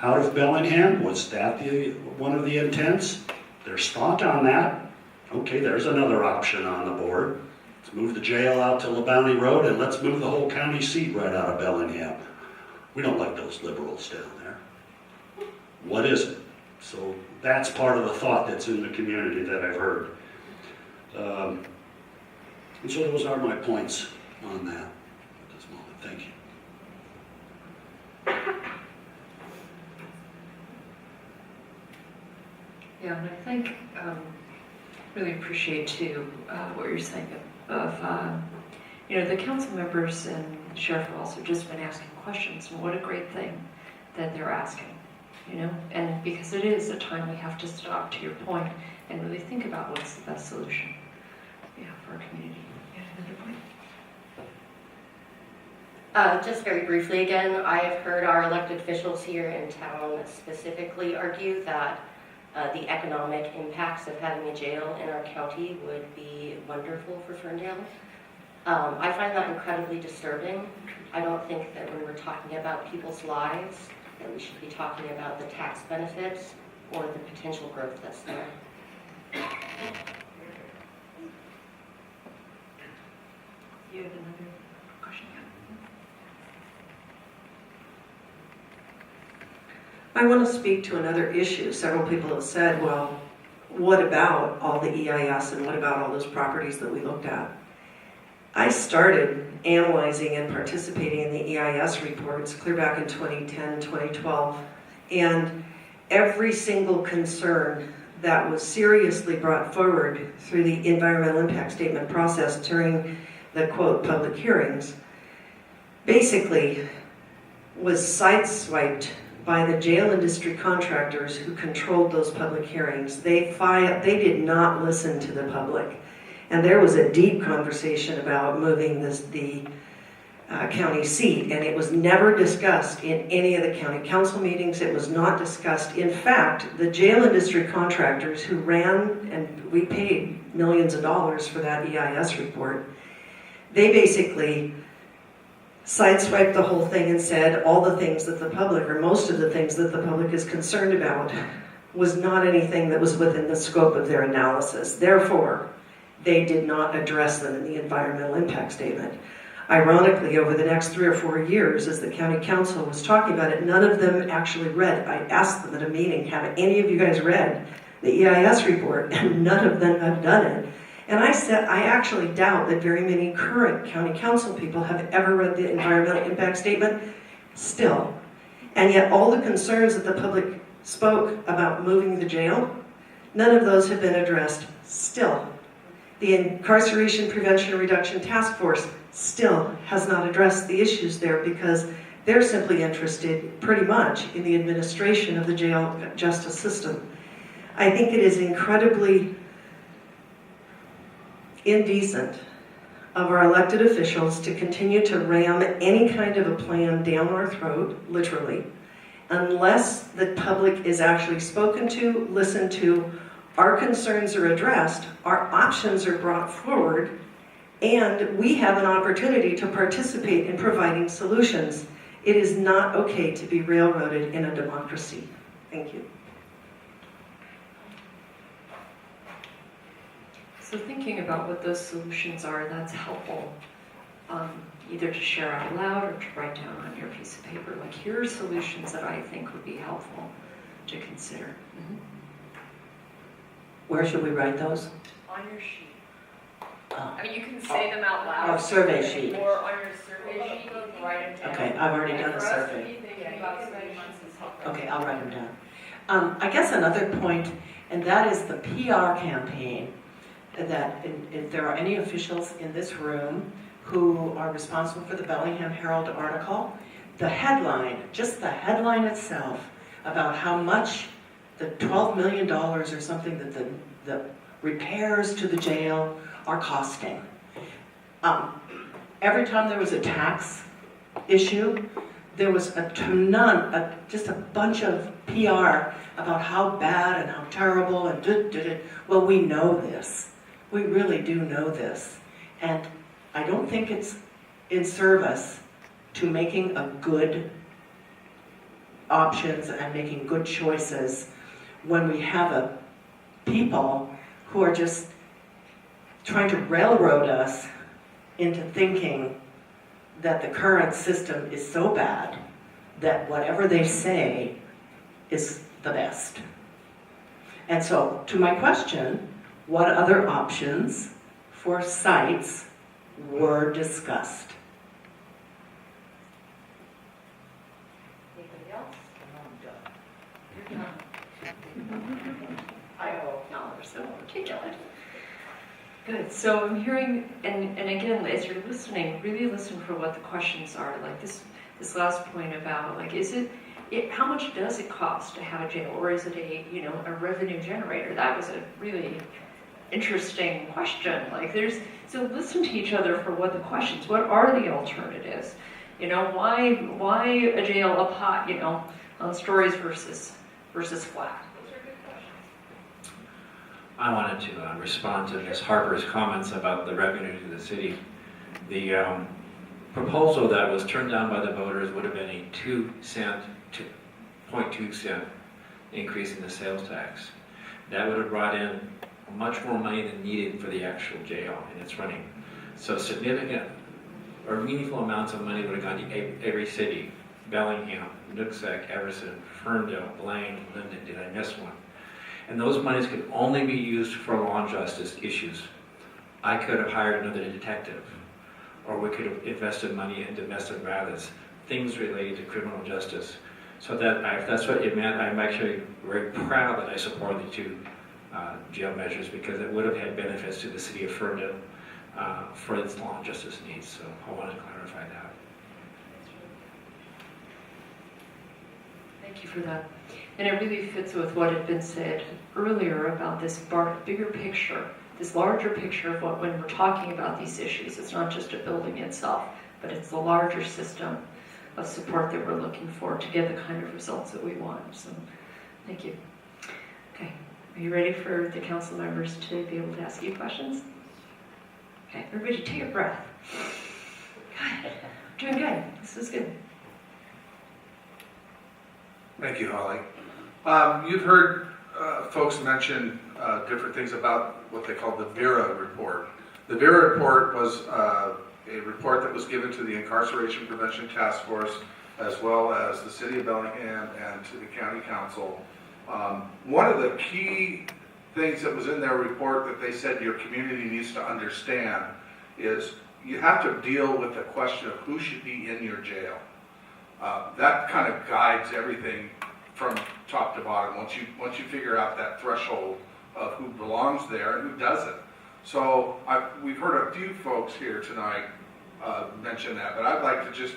out of Bellingham? Was that one of the intents? There's thought on that. Okay, there's another option on the board. Let's move the jail out to LaBounty Road, and let's move the whole county seat right out of Bellingham. We don't like those liberals down there. What is it? So that's part of the thought that's in the community that I've heard. And so those are my points on that at this moment. Thank you. Yeah, and I think, really appreciate too what you're saying of, the council members and the sheriff have also just been asking questions, and what a great thing that they're asking, and because it is a time we have to stop, to your point, and really think about what's the best solution, for our community. Another point? Just very briefly again, I have heard our elected officials here in town specifically argue that the economic impacts of having a jail in our county would be wonderful for Ferndale. I find that incredibly disturbing. I don't think that when we're talking about people's lives, that we should be talking about the tax benefits or the potential growth that's there. You have another question? I want to speak to another issue. Several people have said, well, what about all the EIS and what about all those properties that we looked at? I started analyzing and participating in the EIS reports clear back in 2010, 2012, and every single concern that was seriously brought forward through the environmental impact statement process during the, quote, public hearings, basically was sideswiped by the jail industry contractors who controlled those public hearings. They did not listen to the public. And there was a deep conversation about moving the county seat, and it was never discussed in any of the county council meetings. It was not discussed. In fact, the jail industry contractors who ran, and we paid millions of dollars for that EIS report, they basically sideswiped the whole thing and said all the things that the public, or most of the things that the public is concerned about, was not anything that was within the scope of their analysis. Therefore, they did not address them in the environmental impact statement. Ironically, over the next 3 or 4 years, as the county council was talking about it, none of them actually read. I asked them at a meeting, have any of you guys read the EIS report? And none of them have done it. And I said, I actually doubt that very many current county council people have ever read the environmental impact statement still. And yet all the concerns that the public spoke about moving the jail, none of those have been addressed still. The Incarceration Prevention and Reduction Task Force still has not addressed the issues there because they're simply interested pretty much in the administration of the jail justice system. I think it is incredibly indecent of our elected officials to continue to ram any kind of a plan down our throat, literally, unless the public is actually spoken to, listened to, our concerns are addressed, our options are brought forward, and we have an opportunity to participate in providing solutions. It is not okay to be railroaded in a democracy. Thank you. So thinking about what those solutions are, that's helpful. Either to share out loud or to write down on your piece of paper. Like, here are solutions that I think would be helpful to consider. Where should we write those? On your sheet. I mean, you can say them out loud. Oh, survey sheet. Or on your survey sheet, you can write them down. Okay, I've already done a survey. Okay, I'll write them down. I guess another point, and that is the PR campaign, that if there are any officials in this room who are responsible for the Bellingham Herald article, the headline, just the headline itself, about how much the $12 million or something that the repairs to the jail are costing. Every time there was a tax issue, there was just a bunch of PR about how bad and how terrible and well, we know this. We really do know this. And I don't think it's in service to making a good options and making good choices when we have people who are just trying to railroad us into thinking that the current system is so bad that whatever they say is the best. And so, to my question, what other options for sites were discussed? Anybody else? You're done. I hope not, so articulate. Good, so I'm hearing, and again, as you're listening, really listen for what the questions are. Like this last point about, like, how much does it cost to have a jail, or is it a revenue generator? That was a really interesting question. Like, so listen to each other for what the questions, what are the alternatives? Why a jail up high, on stories versus flat? I wanted to respond to Ms. Harper's comments about the revenue to the city. The proposal that was turned down by the voters would have been a 0.2 cent increase in the sales tax. That would have brought in much more money than needed for the actual jail and its running. So significant or meaningful amounts of money would have gone to every city: Bellingham, Nooksack, Everson, Ferndale, Blaine, Linden. Did I miss one? And those monies could only be used for law and justice issues. I could have hired another detective, or we could have invested money in domestic violence, things related to criminal justice. So if that's what it meant, I'm actually very proud that I support the two jail measures, because it would have had benefits to the city of Ferndale for its law and justice needs. So I wanted to clarify that. Thank you for that. And it really fits with what had been said earlier about this bigger picture, this larger picture of what, when we're talking about these issues, it's not just a building itself, but it's the larger system of support that we're looking for to get the kind of results that we want. So, thank you. Okay, are you ready for the council members to be able to ask you questions? Okay, everybody take a breath. Good, doing good, this is good. Thank you, Holly. You've heard folks mention different things about what they call the VERA report. The VERA report was a report that was given to the Incarceration Prevention Task Force, as well as the City of Bellingham and to the County Council. One of the key things that was in their report that they said your community needs to understand is you have to deal with the question of who should be in your jail. That kind of guides everything from top to bottom once you figure out that threshold of who belongs there and who doesn't. So we've heard a few folks here tonight mention that, but I'd like to just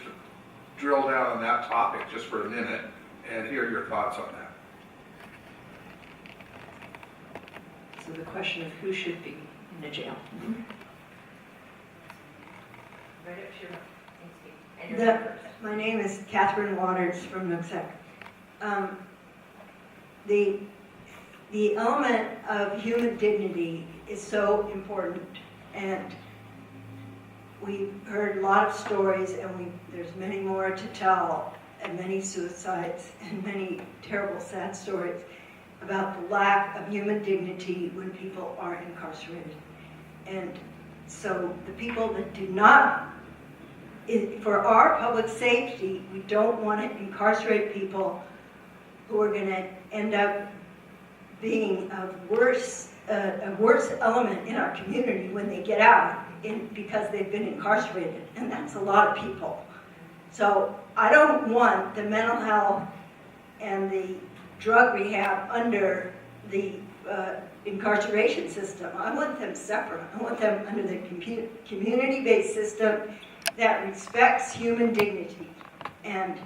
drill down on that topic just for a minute and hear your thoughts on that. So the question of who should be in a jail. Right up to your and your first. My name is Catherine Waters from Nooksack. The element of human dignity is so important, and we've heard a lot of stories, and there's many more to tell, and many suicides, and many terrible, sad stories about the lack of human dignity when people are incarcerated. And so the people that do not, for our public safety, we don't want to incarcerate people who are going to end up being a worse element in our community when they get out because they've been incarcerated, and that's a lot of people. So I don't want the mental health and the drug rehab under the incarceration system. I want them separate. I want them under the community-based system that respects human dignity. And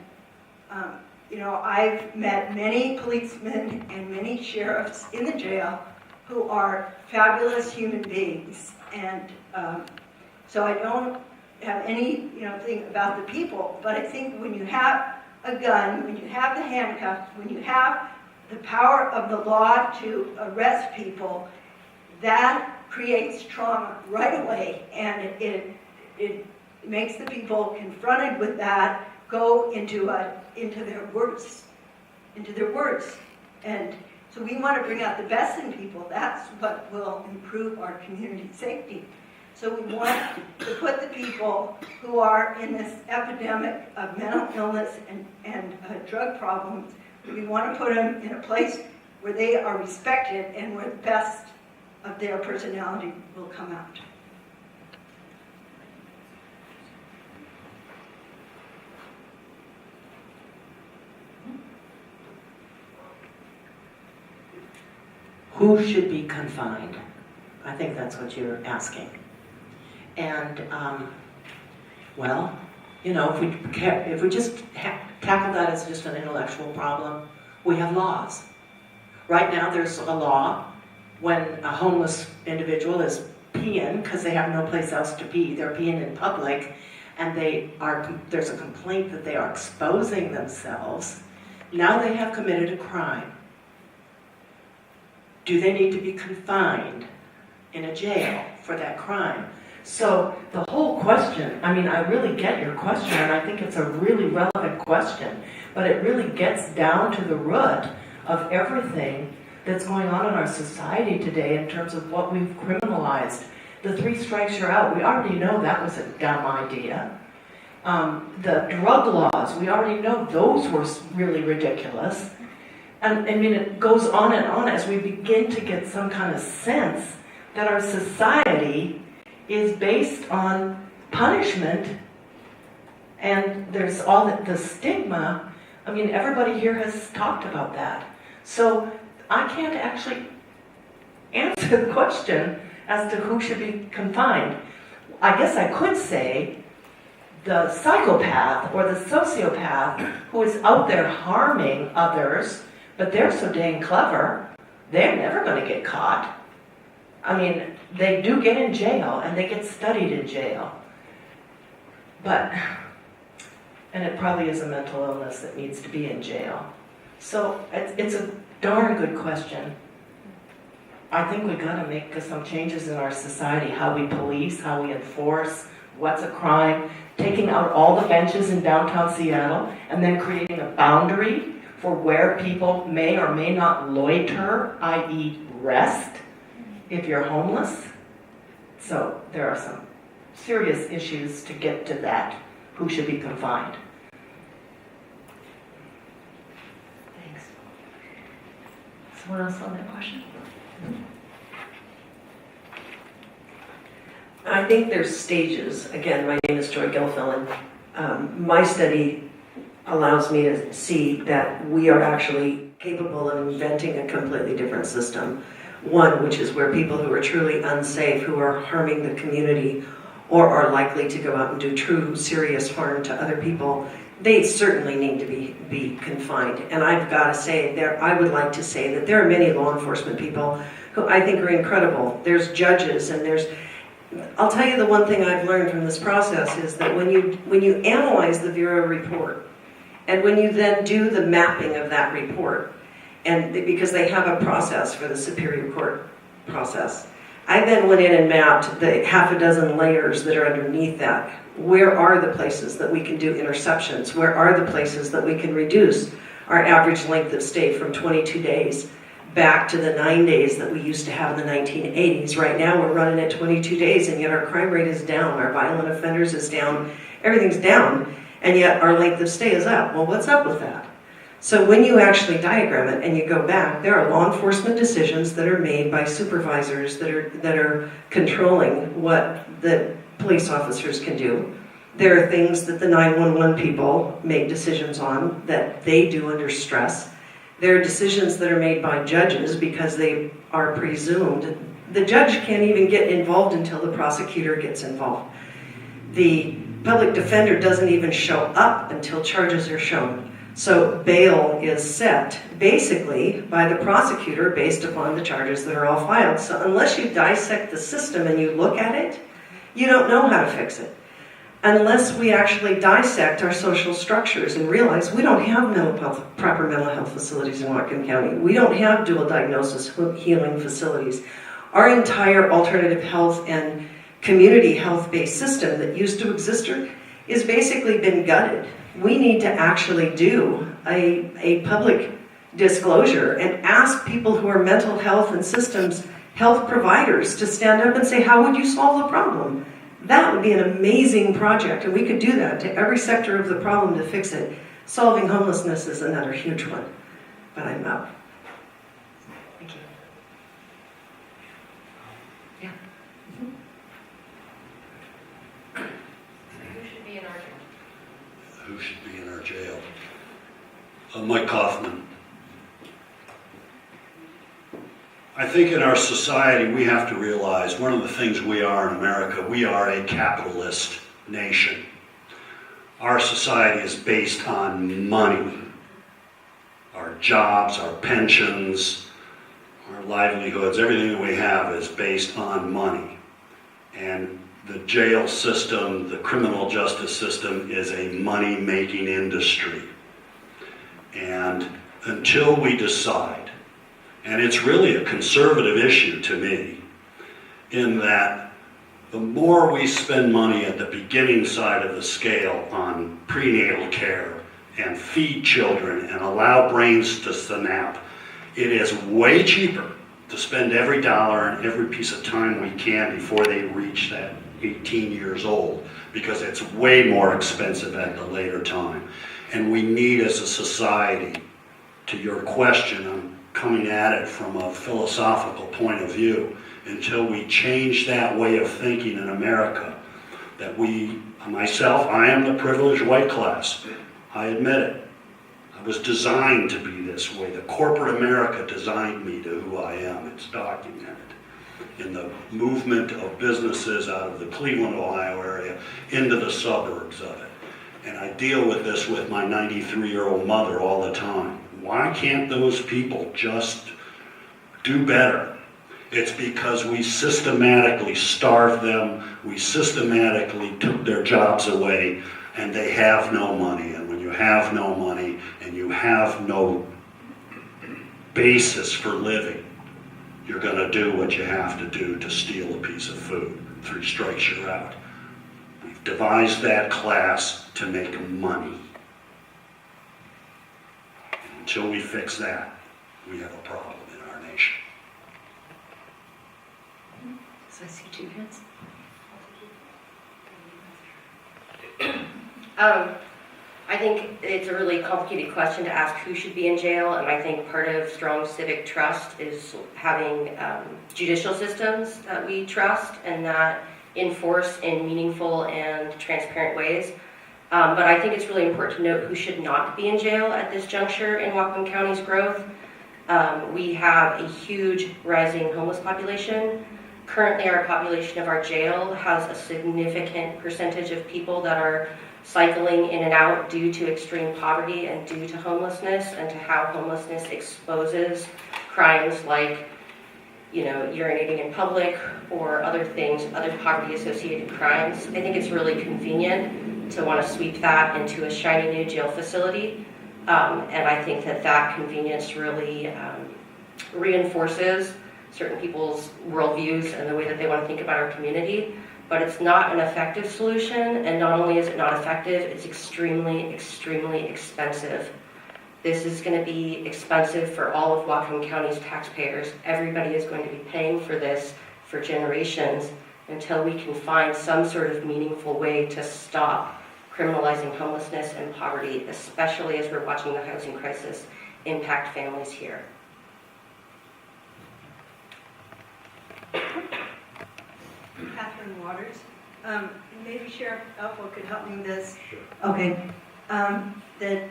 I've met many policemen and many sheriffs in the jail who are fabulous human beings. And so I don't have any thing about the people, but I think when you have a gun, when you have the handcuffs, when you have the power of the law to arrest people, that creates trauma right away, and it makes the people confronted with that go into their worst. And so we want to bring out the best in people. That's what will improve our community safety. So we want to put the people who are in this epidemic of mental illness and drug problems, we want to put them in a place where they are respected and where the best of their personality will come out. Who should be confined? I think that's what you're asking. And, if we just tackle that as just an intellectual problem, we have laws. Right now, there's a law when a homeless individual is peeing because they have no place else to pee. They're peeing in public, and there's a complaint that they are exposing themselves. Now they have committed a crime. Do they need to be confined in a jail for that crime? So the whole question, I really get your question, and I think it's a really relevant question, but it really gets down to the root of everything that's going on in our society today in terms of what we've criminalized. The 3 strikes you're out, we already know that was a dumb idea. The drug laws, we already know those were really ridiculous. And it goes on and on as we begin to get some kind of sense that our society is based on punishment, and there's all the stigma. Everybody here has talked about that. So I can't actually answer the question as to who should be confined. I guess I could say the psychopath or the sociopath who is out there harming others, but they're so dang clever, they're never going to get caught. They do get in jail, and they get studied in jail. And it probably is a mental illness that needs to be in jail. So it's a darn good question. I think we got to make some changes in our society, how we police, how we enforce, what's a crime, taking out all the benches in downtown Seattle, and then creating a boundary for where people may or may not loiter, i.e. rest, if you're homeless. So there are some serious issues to get to that, who should be confined. Thanks. Someone else on that question? I think there's stages. Again, my name is Joy Gelfellen. My study allows me to see that we are actually capable of inventing a completely different system. One, which is where people who are truly unsafe, who are harming the community, or are likely to go out and do true serious harm to other people, they certainly need to be confined. And I've got to say, I would like to say that there are many law enforcement people who I think are incredible. There's judges and I'll tell you the one thing I've learned from this process is that when you analyze the Bureau report, and when you then do the mapping of that report, and because they have a process for the Superior Court process, I then went in and mapped the half a dozen layers that are underneath that. Where are the places that we can do interceptions? Where are the places that we can reduce our average length of stay from 22 days back to the 9 days that we used to have in the 1980s. Right now we're running at 22 days and yet our crime rate is down, our violent offenders is down, everything's down, and yet our length of stay is up. Well, what's up with that? So when you actually diagram it and you go back, there are law enforcement decisions that are made by supervisors that are controlling what the police officers can do. There are things that the 911 people make decisions on that they do under stress. There are decisions that are made by judges because they are presumed. The judge can't even get involved until the prosecutor gets involved. The public defender doesn't even show up until charges are shown. So bail is set basically by the prosecutor based upon the charges that are all filed. So unless you dissect the system and you look at it, you don't know how to fix it. Unless we actually dissect our social structures and realize we don't have proper mental health facilities in Whatcom County. We don't have dual diagnosis healing facilities. Our entire alternative health and community health-based system that used to exist is basically been gutted. We need to actually do a public disclosure and ask people who are mental health and systems health providers to stand up and say, how would you solve the problem? That would be an amazing project, and we could do that to every sector of the problem to fix it. Solving homelessness is another huge one, but I'm out. Thank you. Yeah. Who should be in our jail? Who should be in our jail? Mike Kaufman. I think in our society we have to realize one of the things we are in America, we are a capitalist nation. Our society is based on money. Our jobs, our pensions, our livelihoods, everything that we have is based on money. And the jail system, the criminal justice system is a money-making industry. And until we decide, and it's really a conservative issue to me, in that the more we spend money at the beginning side of the scale on prenatal care and feed children and allow brains to synapse, it is way cheaper to spend every dollar and every piece of time we can before they reach that 18 years old, because it's way more expensive at the later time. And we need, as a society, to your question, I'm coming at it from a philosophical point of view, until we change that way of thinking in America, that myself, I am the privileged white class. I admit it. I was designed to be this way. The corporate America designed me to who I am. It's documented in the movement of businesses out of the Cleveland, Ohio area into the suburbs of it. And I deal with this with my 93-year-old mother all the time. Why can't those people just do better? It's because we systematically starved them, we systematically took their jobs away, and they have no money. And when you have no money and you have no basis for living, you're going to do what you have to do to steal a piece of food. 3 strikes, you're out. We've devised that class to make money. Until we fix that, we have a problem in our nation. So I see two hands. I think it's a really complicated question to ask who should be in jail, and I think part of strong civic trust is having judicial systems that we trust and that enforce in meaningful and transparent ways. But I think it's really important to note who should not be in jail at this juncture in Whatcom County's growth. We have a huge rising homeless population. Currently, our population of our jail has a significant percentage of people that are cycling in and out due to extreme poverty and due to homelessness and to how homelessness exposes crimes like, urinating in public or other things, other poverty-associated crimes. I think it's really convenient to want to sweep that into a shiny new jail facility. And I think that convenience really reinforces certain people's worldviews and the way that they want to think about our community. But it's not an effective solution, and not only is it not effective, it's extremely, extremely expensive. This is going to be expensive for all of Whatcom County's taxpayers. Everybody is going to be paying for this for generations until we can find some sort of meaningful way to stop criminalizing homelessness and poverty, especially as we're watching the housing crisis impact families here. Catherine Waters. Maybe Sheriff Elfo could help me with this. Okay. That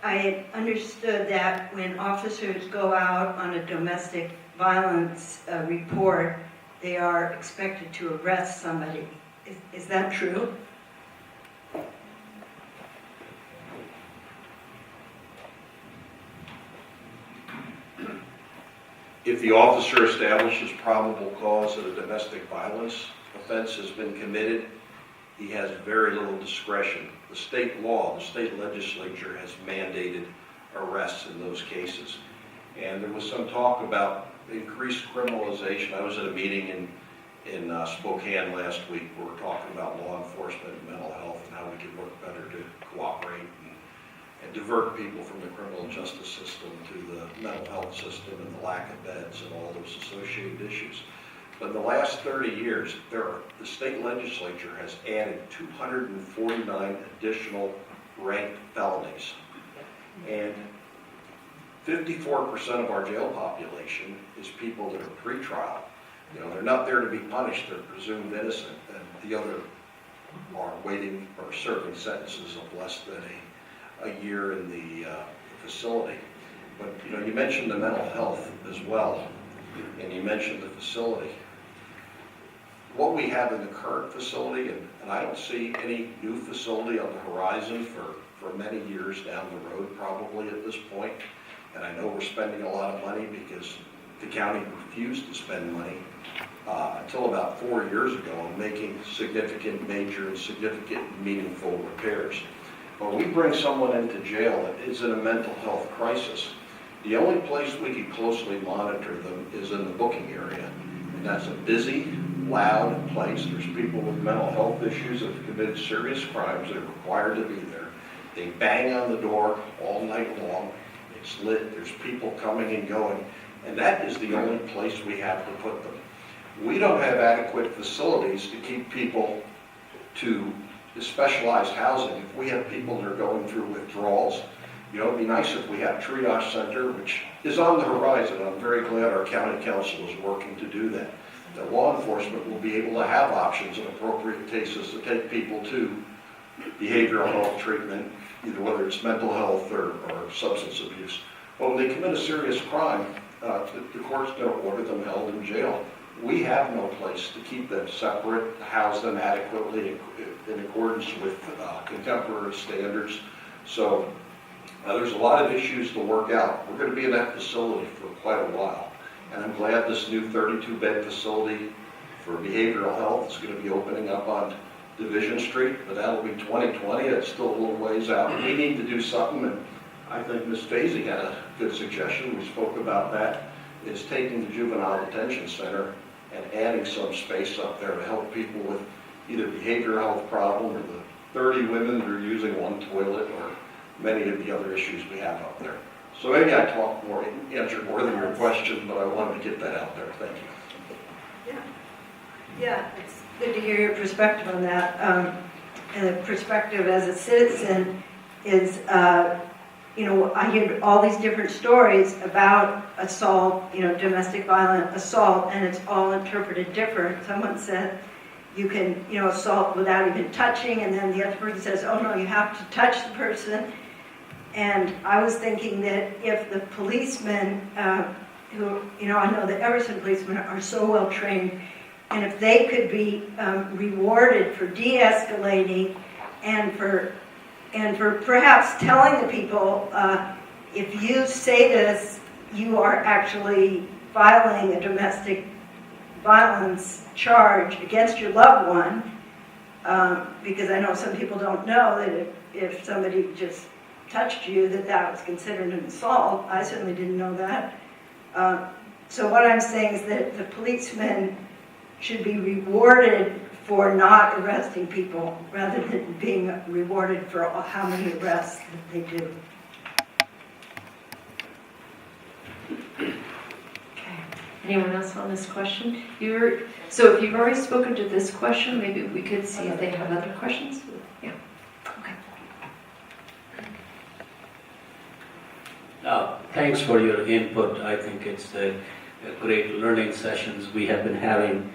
I had understood that when officers go out on a domestic violence report, they are expected to arrest somebody. Is that true? If the officer establishes probable cause that a domestic violence offense has been committed, he has very little discretion. The state law, the state legislature has mandated arrests in those cases. And there was some talk about increased criminalization. I was at a meeting in Spokane last week where we're talking about law enforcement and mental health and how we can work better to cooperate and divert people from the criminal justice system to the mental health system and the lack of beds and all those associated issues. But in the last 30 years, the state legislature has added 249 additional ranked felonies. And 54% of our jail population is people that are pretrial. They're not there to be punished, they're presumed innocent, and the other are waiting or serving sentences of less than a year in the facility. But you mentioned the mental health as well, and you mentioned the facility. What we have in the current facility, and I don't see any new facility on the horizon for many years down the road probably at this point, and I know we're spending a lot of money because the county refused to spend money until about 4 years ago on making significant, major, and significant meaningful repairs. When we bring someone into jail that is in a mental health crisis, the only place we can closely monitor them is in the booking area. And that's a busy, loud place. There's people with mental health issues that have committed serious crimes that are required to be there. They bang on the door all night long. It's lit. There's people coming and going. And that is the only place we have to put them. We don't have adequate facilities to keep people to specialized housing. If we have people that are going through withdrawals, it'd be nice if we had a triage center, which is on the horizon. I'm very glad our county council is working to do that. That law enforcement will be able to have options in appropriate cases to take people to behavioral health treatment, either whether it's mental health or substance abuse. But when they commit a serious crime, the court's going to order them held in jail. We have no place to keep them separate, house them adequately in accordance with contemporary standards. So there's a lot of issues to work out. We're going to be in that facility for quite a while. And I'm glad this new 32-bed facility for behavioral health is going to be opening up on Division Street, but that'll be 2020. That's still a little ways out. We need to do something, and I think Ms. Fazy had a good suggestion. We spoke about that, is taking the juvenile detention center and adding some space up there to help people with either behavioral health problem or the 30 women that are using one toilet or many of the other issues we have up there. So maybe I talked more, answered more than your question, but I wanted to get that out there. Thank you. Yeah, it's good to hear your perspective on that. And the perspective as a citizen is, I hear all these different stories about assault, domestic violent assault, and it's all interpreted different. Someone said you can, assault without even touching, and then the other person says, oh no, you have to touch the person. And I was thinking that if the policemen, who, I know the Everson policemen are so well trained, and if they could be rewarded for de-escalating and for perhaps telling the people, if you say this, you are actually filing a domestic violence charge against your loved one, because I know some people don't know that if somebody just touched you, that was considered an assault. I certainly didn't know that. So what I'm saying is that the policemen should be rewarded for not arresting people rather than being rewarded for how many arrests that they do. Okay. Anyone else on this question? So if you've already spoken to this question, maybe we could see if they have other questions. Yeah. Okay. Thanks for your input. I think it's a great learning sessions we have been having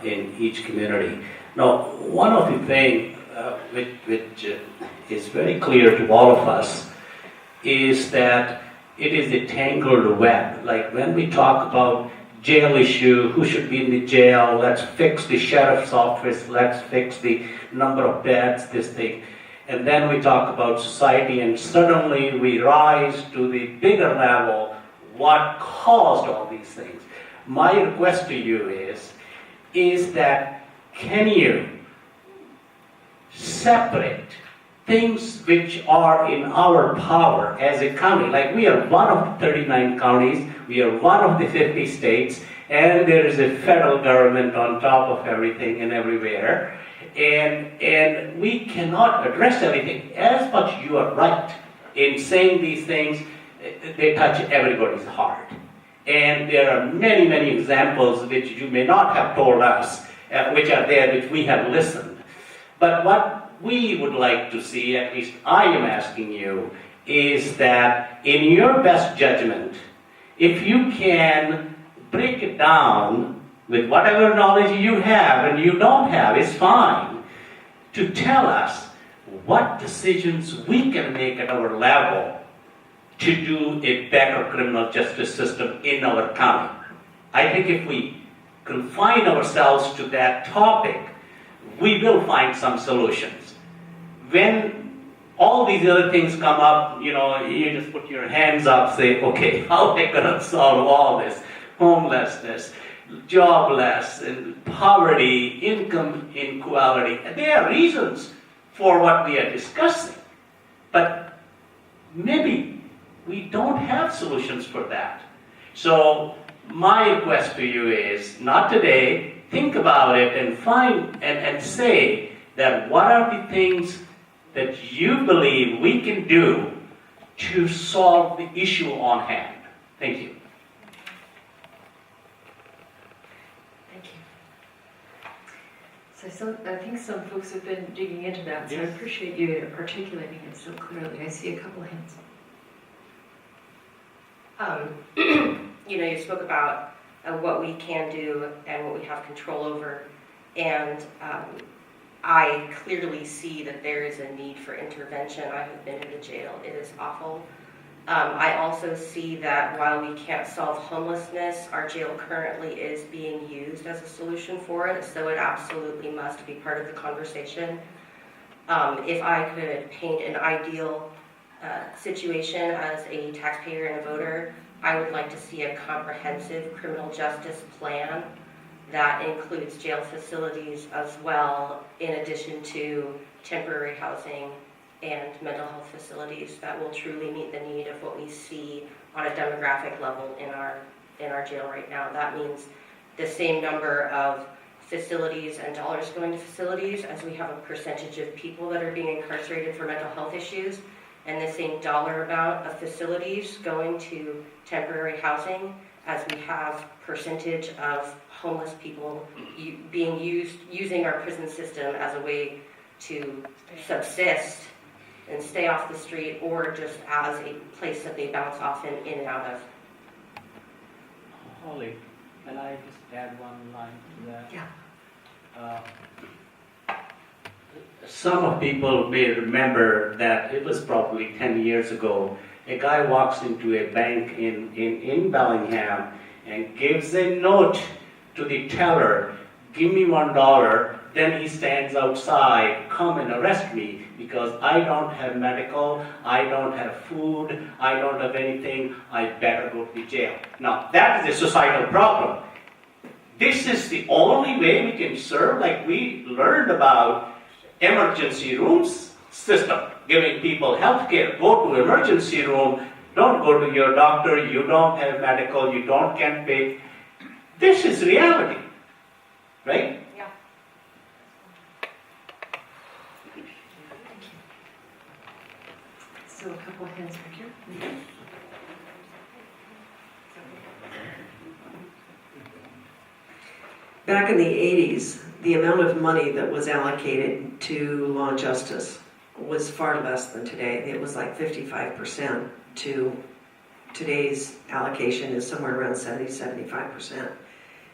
in each community. Now, one of the things which is very clear to all of us is that it is a tangled web. Like when we talk about jail issue, who should be in the jail, let's fix the sheriff's office, let's fix the number of beds, this thing. And then we talk about society, and suddenly we rise to the bigger level, what caused all these things. My request to you is that can you separate things which are in our power as a county? Like we are one of the 39 counties, we are one of the 50 states, and there is a federal government on top of everything and everywhere. And we cannot address everything. As much you are right in saying these things, they touch everybody's heart. And there are many, many examples which you may not have told us, which are there, which we have listened. But what we would like to see, at least I am asking you, is that in your best judgment, if you can break it down with whatever knowledge you have and you don't have, it's fine, to tell us what decisions we can make at our level to do a better criminal justice system in our county. I think if we confine ourselves to that topic, we will find some solutions. When all these other things come up, you just put your hands up, say, okay, how are we going to solve all this? Homelessness, jobless, and poverty, income inequality. There are reasons for what we are discussing, but maybe we don't have solutions for that. So my request to you is, not today, think about it and find and say that what are the things that you believe we can do to solve the issue on hand. Thank you. Thank you. So I think some folks have been digging into that, so I appreciate you articulating it so clearly. I see a couple of hands. You spoke about what we can do and what we have control over, and I clearly see that there is a need for intervention. I have been in the jail. It is awful. I also see that while we can't solve homelessness, our jail currently is being used as a solution for it, so it absolutely must be part of the conversation. If I could paint an ideal situation as a taxpayer and a voter, I would like to see a comprehensive criminal justice plan that includes jail facilities as well, in addition to temporary housing and mental health facilities that will truly meet the need of what we see on a demographic level in our jail right now. That means the same number of facilities and dollars going to facilities as we have a percentage of people that are being incarcerated for mental health issues. and the same dollar amount of facilities going to temporary housing as we have percentage of homeless people using our prison system as a way to subsist and stay off the street, or just as a place that they bounce off in and out of. Holly, can I just add one line to that? Yeah. Some of people may remember that it was probably 10 years ago. A guy walks into a bank in Bellingham and gives a note to the teller, give me $1, then he stands outside, come and arrest me because I don't have medical, I don't have food, I don't have anything, I better go to the jail. Now that is a societal problem. This is the only way we can serve, like we learned about emergency rooms system, giving people health care. Go to emergency room, don't go to your doctor, you don't have medical, you can't pay. This is reality, right? Yeah. So a couple of hands back here. Back in the 80s, the amount of money that was allocated to law and justice was far less than today. It was like 55% to today's allocation is somewhere around 70-75%,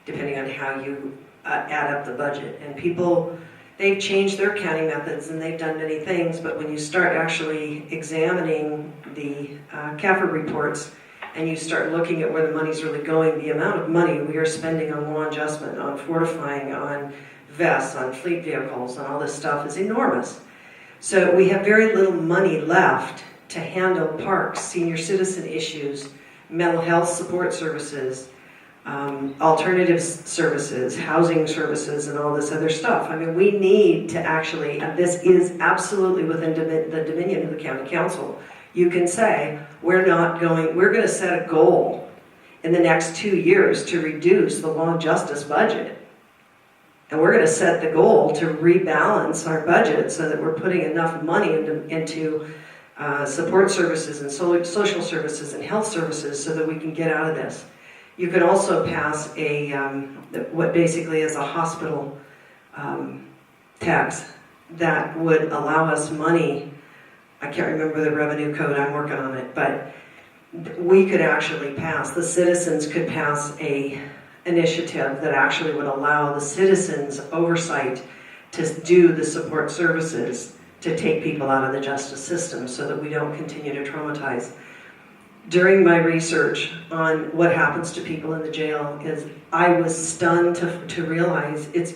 depending on how you add up the budget. And people, they've changed their counting methods and they've done many things, but when you start actually examining the CAFR reports and you start looking at where the money's really going, the amount of money we are spending on law adjustment, on fortifying, on vests, on fleet vehicles, and all this stuff is enormous. So we have very little money left to handle parks, senior citizen issues, mental health support services, alternative services, housing services, and all this other stuff. I mean, we need to actually, and this is absolutely within the dominion of the county council. You can say, we're going to set a goal in the next 2 years to reduce the law and justice budget. And we're going to set the goal to rebalance our budget so that we're putting enough money into support services and social services and health services so that we can get out of this. You could also pass a what basically is a hospital tax that would allow us money. I can't remember the revenue code, I'm working on it, but we could actually pass, the citizens could pass a initiative that actually would allow the citizens oversight to do the support services to take people out of the justice system so that we don't continue to traumatize. During my research on what happens to people in the jail, I was stunned to realize it's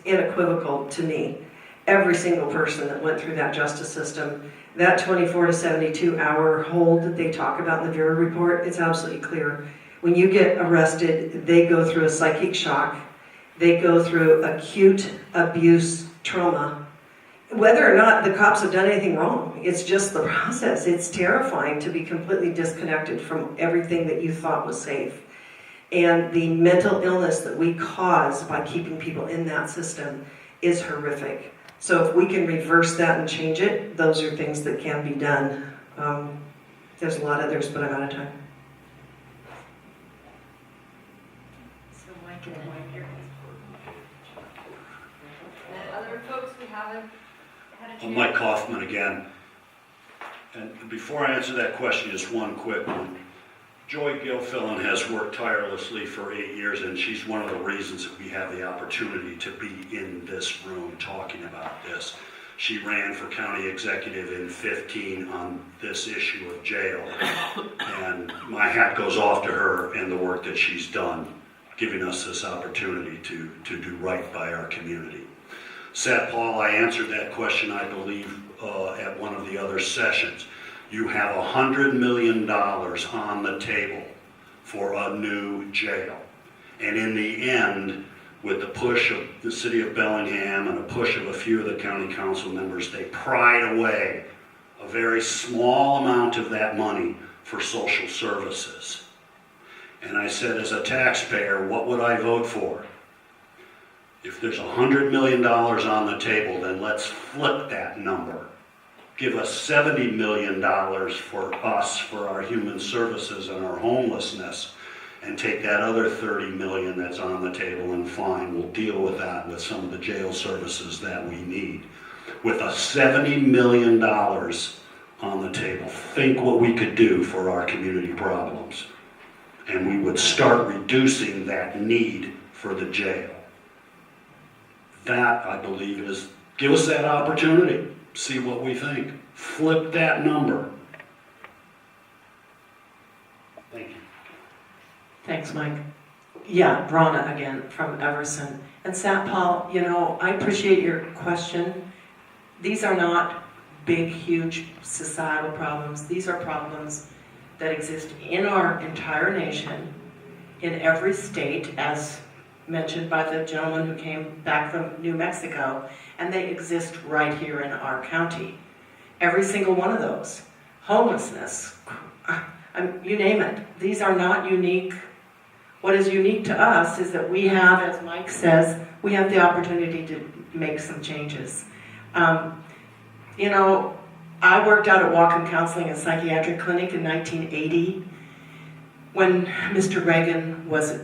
unequivocal to me. Every single person that went through that justice system, that 24 to 72 hour hold that they talk about in the Bureau report, it's absolutely clear. When you get arrested, they go through a psychic shock. They go through acute abuse trauma. Whether or not the cops have done anything wrong, it's just the process. It's terrifying to be completely disconnected from everything that you thought was safe. And the mental illness that we cause by keeping people in that system is horrific. So if we can reverse that and change it, those are things that can be done. There's a lot of others, but I'm out of time. So Mike and then Mike here. And other folks we haven't had a chance. I'm Mike Kaufman again. And before I answer that question, just one quick one. Joy Gilfillan has worked tirelessly for 8 years, and she's one of the reasons that we have the opportunity to be in this room talking about this. She ran for county executive in 2015 on this issue of jail, and my hat goes off to her and the work that she's done, giving us this opportunity to do right by our community. Seth Paul, I answered that question, I believe, at one of the other sessions. You have $100 million on the table for a new jail. And in the end, with the push of the city of Bellingham and a push of a few of the county council members, they pried away a very small amount of that money for social services. And I said, as a taxpayer, what would I vote for? If there's $100 million on the table, then let's flip that number give us $70 million for us, for our human services and our homelessness, and take that other $30 million that's on the table and fine, we'll deal with that with some of the jail services that we need. With a $70 million on the table, think what we could do for our community problems. And we would start reducing that need for the jail. That, I believe, is, give us that opportunity, see what we think. Flip that number. Thank you. Thanks, Mike. Yeah, Rana again from Everson. And Sat Paul, you know, I appreciate your question. These are not big, huge societal problems. These are problems that exist in our entire nation, in every state, as mentioned by the gentleman who came back from New Mexico, and they exist right here in our county. Every single one of those. Homelessness, you name it. These are not unique. What is unique to us is that we have, as Mike says, we have the opportunity to make some changes. You know, I worked out at Whatcom Counseling and Psychiatric Clinic in 1980 when Mr. Reagan was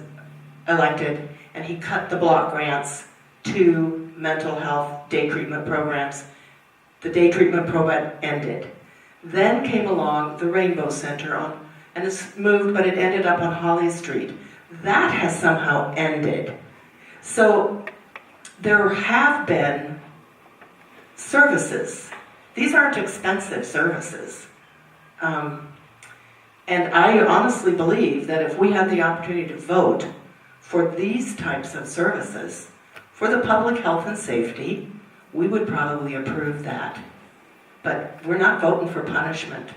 elected, and he cut the block grants to mental health day treatment programs. The day treatment program ended. Then came along the Rainbow Center and it's moved, but it ended up on Holly Street. That has somehow ended. So there have been services. These aren't expensive services. And I honestly believe that if we had the opportunity to vote for these types of services, for the public health and safety, we would probably approve that. But we're not voting for punishment.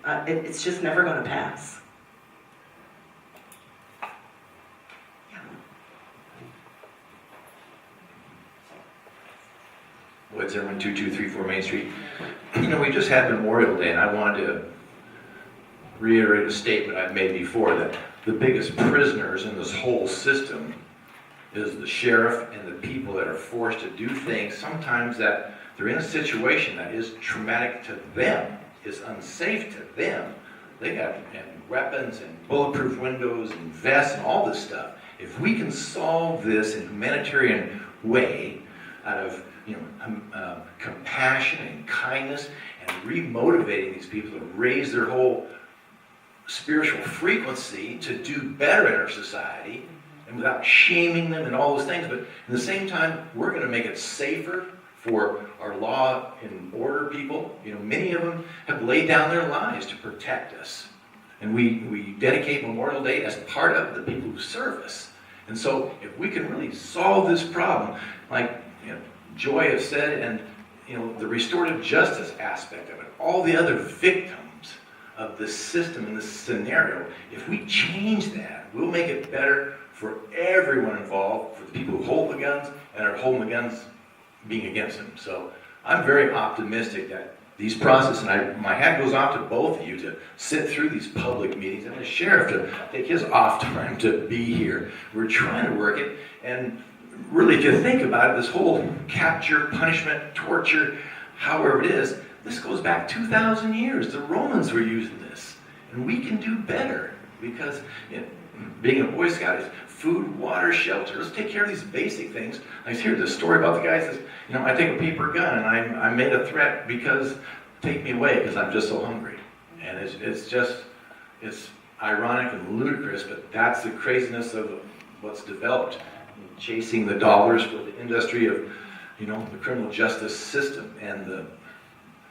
It's just never going to pass. Woods, everyone, 2234 Main Street. You know, we just had Memorial Day, and I wanted to reiterate a statement I've made before, that the biggest prisoners in this whole system is the sheriff and the people that are forced to do things sometimes that they're in a situation that is traumatic to them, is unsafe to them. They got weapons and bulletproof windows and vests and all this stuff. If we can solve this in a humanitarian way, out of compassion and kindness, and remotivating these people to raise their whole spiritual frequency to do better in our society, and without shaming them and all those things, but at the same time, we're going to make it safer for our law and order people. You know, many of them have laid down their lives to protect us. And we dedicate Memorial Day as part of the people who serve us. And so if we can really solve this problem, like Joy has said, and the restorative justice aspect of it, all the other victims of the system and this scenario, if we change that, we'll make it better for everyone involved, for the people who hold the guns and are holding the guns being against them. So I'm very optimistic that these processes, and my hat goes off to both of you to sit through these public meetings, and the sheriff to take his off time to be here. We're trying to work it, and really, if you think about it, this whole capture, punishment, torture, however it is, this goes back 2,000 years. The Romans were using this, and we can do better because being a Boy Scout is food, water, shelter. Let's take care of these basic things. I hear this story about the guy that says, I take a paper gun and I made a threat because take me away because I'm just so hungry. And it's ironic and ludicrous, but that's the craziness of what's developed. Chasing the dollars for the industry of, the criminal justice system and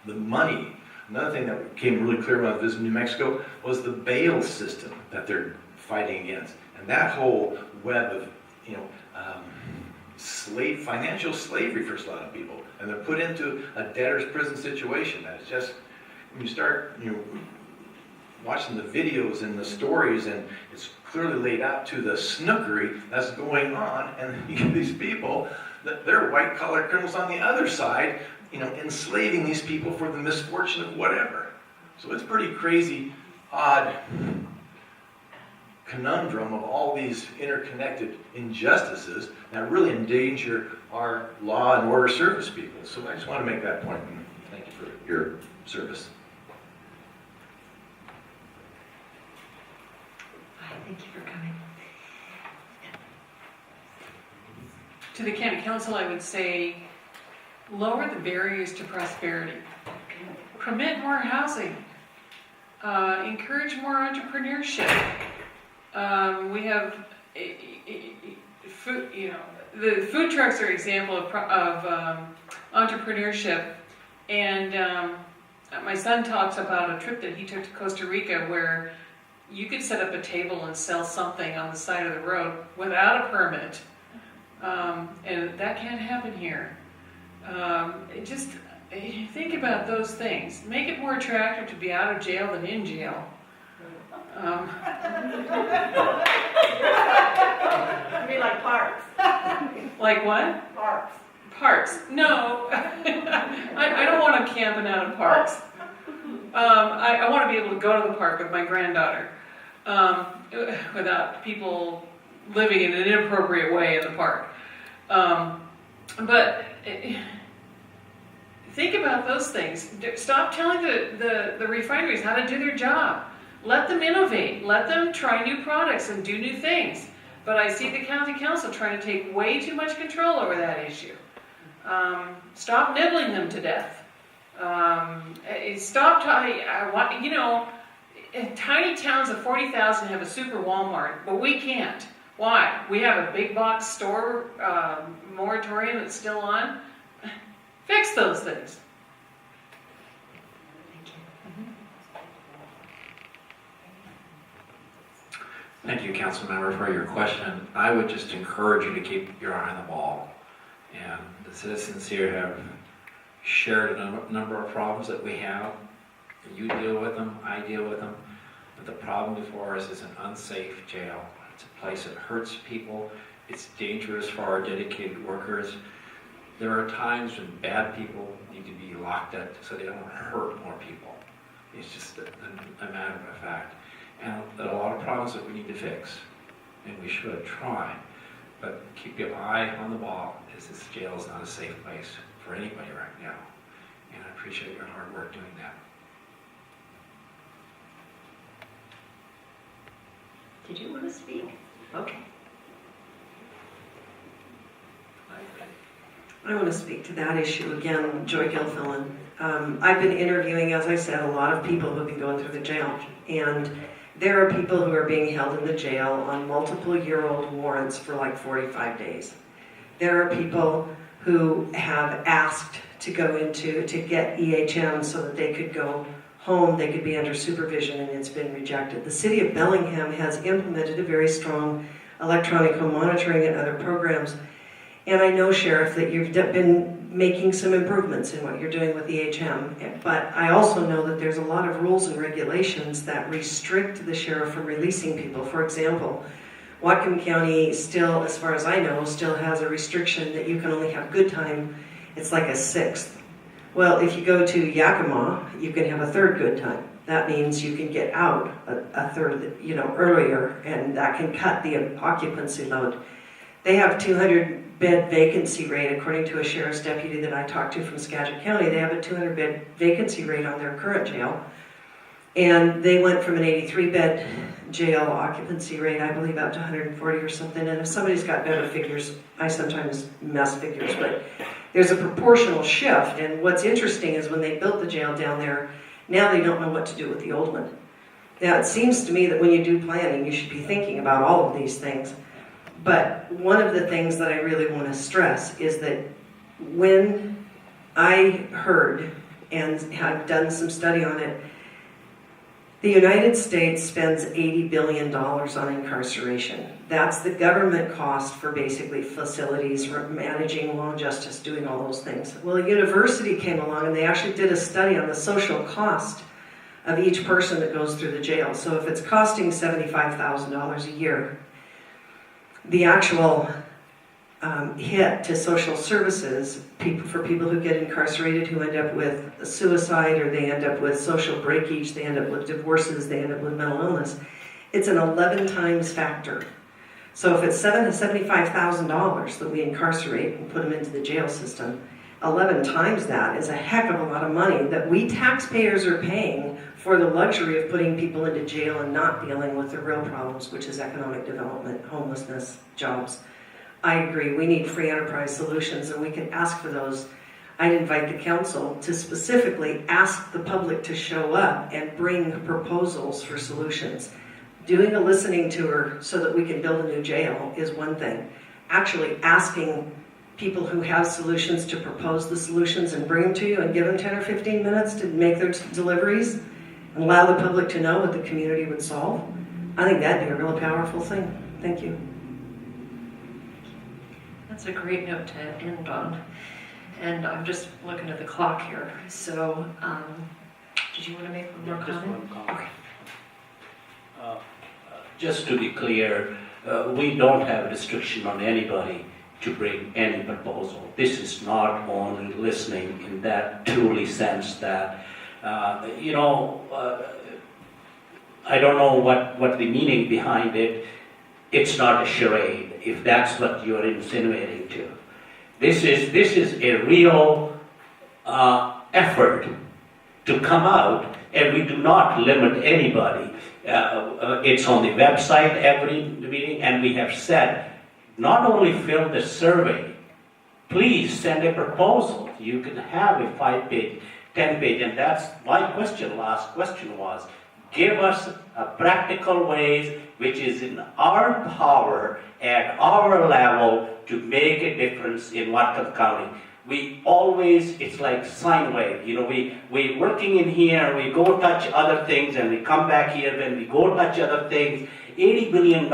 the money. Another thing that became really clear when I was visiting New Mexico was the bail system that they're fighting against. And that whole web of, financial slavery for a lot of people. And they're put into a debtor's prison situation that is just, when you start, watching the videos and the stories, and it's clearly laid out to the snookery that's going on, and you get these people, they're white-collar criminals on the other side, enslaving these people for the misfortune of whatever. So it's pretty crazy, odd conundrum of all these interconnected injustices that really endanger our law and order service people. So I just want to make that point, and thank you for your service. Hi, thank you for coming. To the county council, I would say, lower the barriers to prosperity. Permit more housing. Encourage more entrepreneurship. We have food, the food trucks are an example of entrepreneurship. And my son talks about a trip that he took to Costa Rica where you could set up a table and sell something on the side of the road without a permit. And that can't happen here. Just think about those things. Make it more attractive to be out of jail than in jail. You mean like parks? Like what? Parks. Parks. No. I don't want to camping out in parks. I want to be able to go to the park with my granddaughter without people living in an inappropriate way in the park. But think about those things. Stop telling the refineries how to do their job. Let them innovate. Let them try new products and do new things. But I see the county council trying to take way too much control over that issue. Stop nibbling them to death. Stop tiny towns of 40,000 have a super Walmart, but we can't. Why? We have a big box store moratorium that's still on. Fix those things. Thank you, council member, for your question. I would just encourage you to keep your eye on the ball. And the citizens here have shared a number of problems that we have. You deal with them, I deal with them. But the problem before us is an unsafe jail. It's a place that hurts people. It's dangerous for our dedicated workers. There are times when bad people need to be locked up so they don't hurt more people. It's just a matter of fact. And there are a lot of problems that we need to fix, and we should try. But keep your eye on the ball, as this jail is not a safe place for anybody right now. And I appreciate your hard work doing that. Did you want to speak? Okay. I want to speak to that issue again, Joy Gilfillan. I've been interviewing, as I said, a lot of people who have been going through the jail. And there are people who are being held in the jail on multiple-year-old warrants for like 45 days. There are people who have asked to get EHM so that they could go home, they could be under supervision, and it's been rejected. The city of Bellingham has implemented a very strong electronic home monitoring and other programs. And I know, Sheriff, that you've been making some improvements in what you're doing with EHM, but I also know that there's a lot of rules and regulations that restrict the sheriff from releasing people. For example, Whatcom County still, as far as I know, still has a restriction that you can only have good time. It's like a sixth. Well, if you go to Yakima, you can have a third good time. That means you can get out a third, earlier, and that can cut the occupancy load. They have 200-bed vacancy rate, according to a sheriff's deputy that I talked to from Skagit County. They have a 200-bed vacancy rate on their current jail. And they went from an 83-bed jail occupancy rate, I believe, up to 140 or something. And if somebody's got better figures, I sometimes mess figures, but there's a proportional shift. And what's interesting is when they built the jail down there, now they don't know what to do with the old one. Now, it seems to me that when you do planning, you should be thinking about all of these things. But one of the things that I really want to stress is that when I heard and had done some study on it, the United States spends $80 billion on incarceration. That's the government cost for basically facilities, managing law and justice, doing all those things. Well, a university came along and they actually did a study on the social cost of each person that goes through the jail. So if it's costing $75,000 a year, the actual hit to social services for people who get incarcerated, who end up with suicide, or they end up with social breakage, they end up with divorces, they end up with mental illness, it's an 11 times factor. So if it's $75,000 that we incarcerate and put them into the jail system, 11 times that is a heck of a lot of money that we taxpayers are paying for the luxury of putting people into jail and not dealing with the real problems, which is economic development, homelessness, jobs. I agree, we need free enterprise solutions, and we can ask for those. I'd invite the council to specifically ask the public to show up and bring proposals for solutions. Doing a listening tour so that we can build a new jail is one thing. Actually asking people who have solutions to propose the solutions and bring them to you and give them 10 or 15 minutes to make their deliveries and allow the public to know what the community would solve, I think that'd be a real powerful thing. Thank you. That's a great note to end on. And I'm just looking at the clock here. So, did you want to make one more Just comment? one comment. Okay. Just to be clear, we don't have a restriction on anybody to bring any proposal. This is not only listening in that truly sense that, I don't know what the meaning behind it. It's not a charade, if that's what you're insinuating to. This is a real effort to come out, and we do not limit anybody. It's on the website every meeting, and we have said, not only fill the survey, please send a proposal. You can have a 5-page, 10-page, and that's my question, last question was, give us a practical ways which is in our power at our level to make a difference in Whatcom County. We always, it's like sine wave, we working in here, we go touch other things and we come back here, then we go touch other things. $80 billion,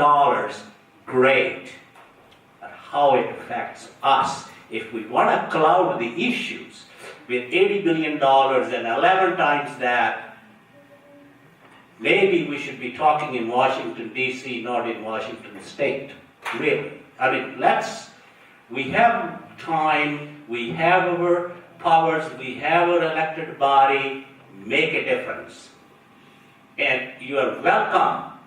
great. But how it affects us, if we want to cloud the issues with $80 billion and 11 times that, maybe we should be talking in Washington, D.C., not in Washington State, really. I mean, we have time, we have our powers, we have our elected body, make a difference. And you are welcome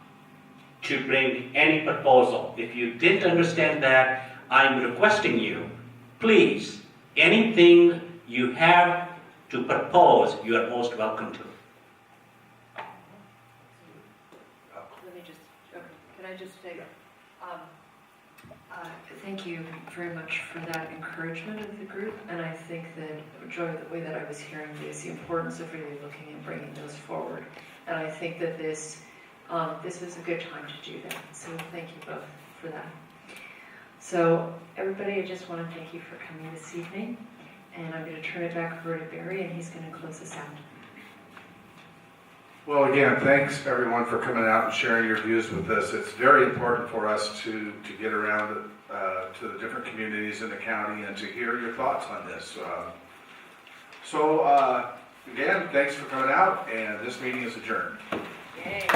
to bring any proposal. If you didn't understand that, I'm requesting you, please, anything you have to propose, you are most welcome to. Can I just say, thank you very much for that encouragement of the group, and I think that, Joy, the way that I was hearing you is the importance of really looking and bringing those forward, and I think that this is a good time to do that, so thank you both for that. So, everybody, I just want to thank you for coming this evening, and I'm going to turn it back over to Barry, and he's going to close us out. Well, again, thanks everyone for coming out and sharing your views with us. It's very important for us to get around to the different communities in the county and to hear your thoughts on this. Again, thanks for coming out, and this meeting is adjourned. Yay.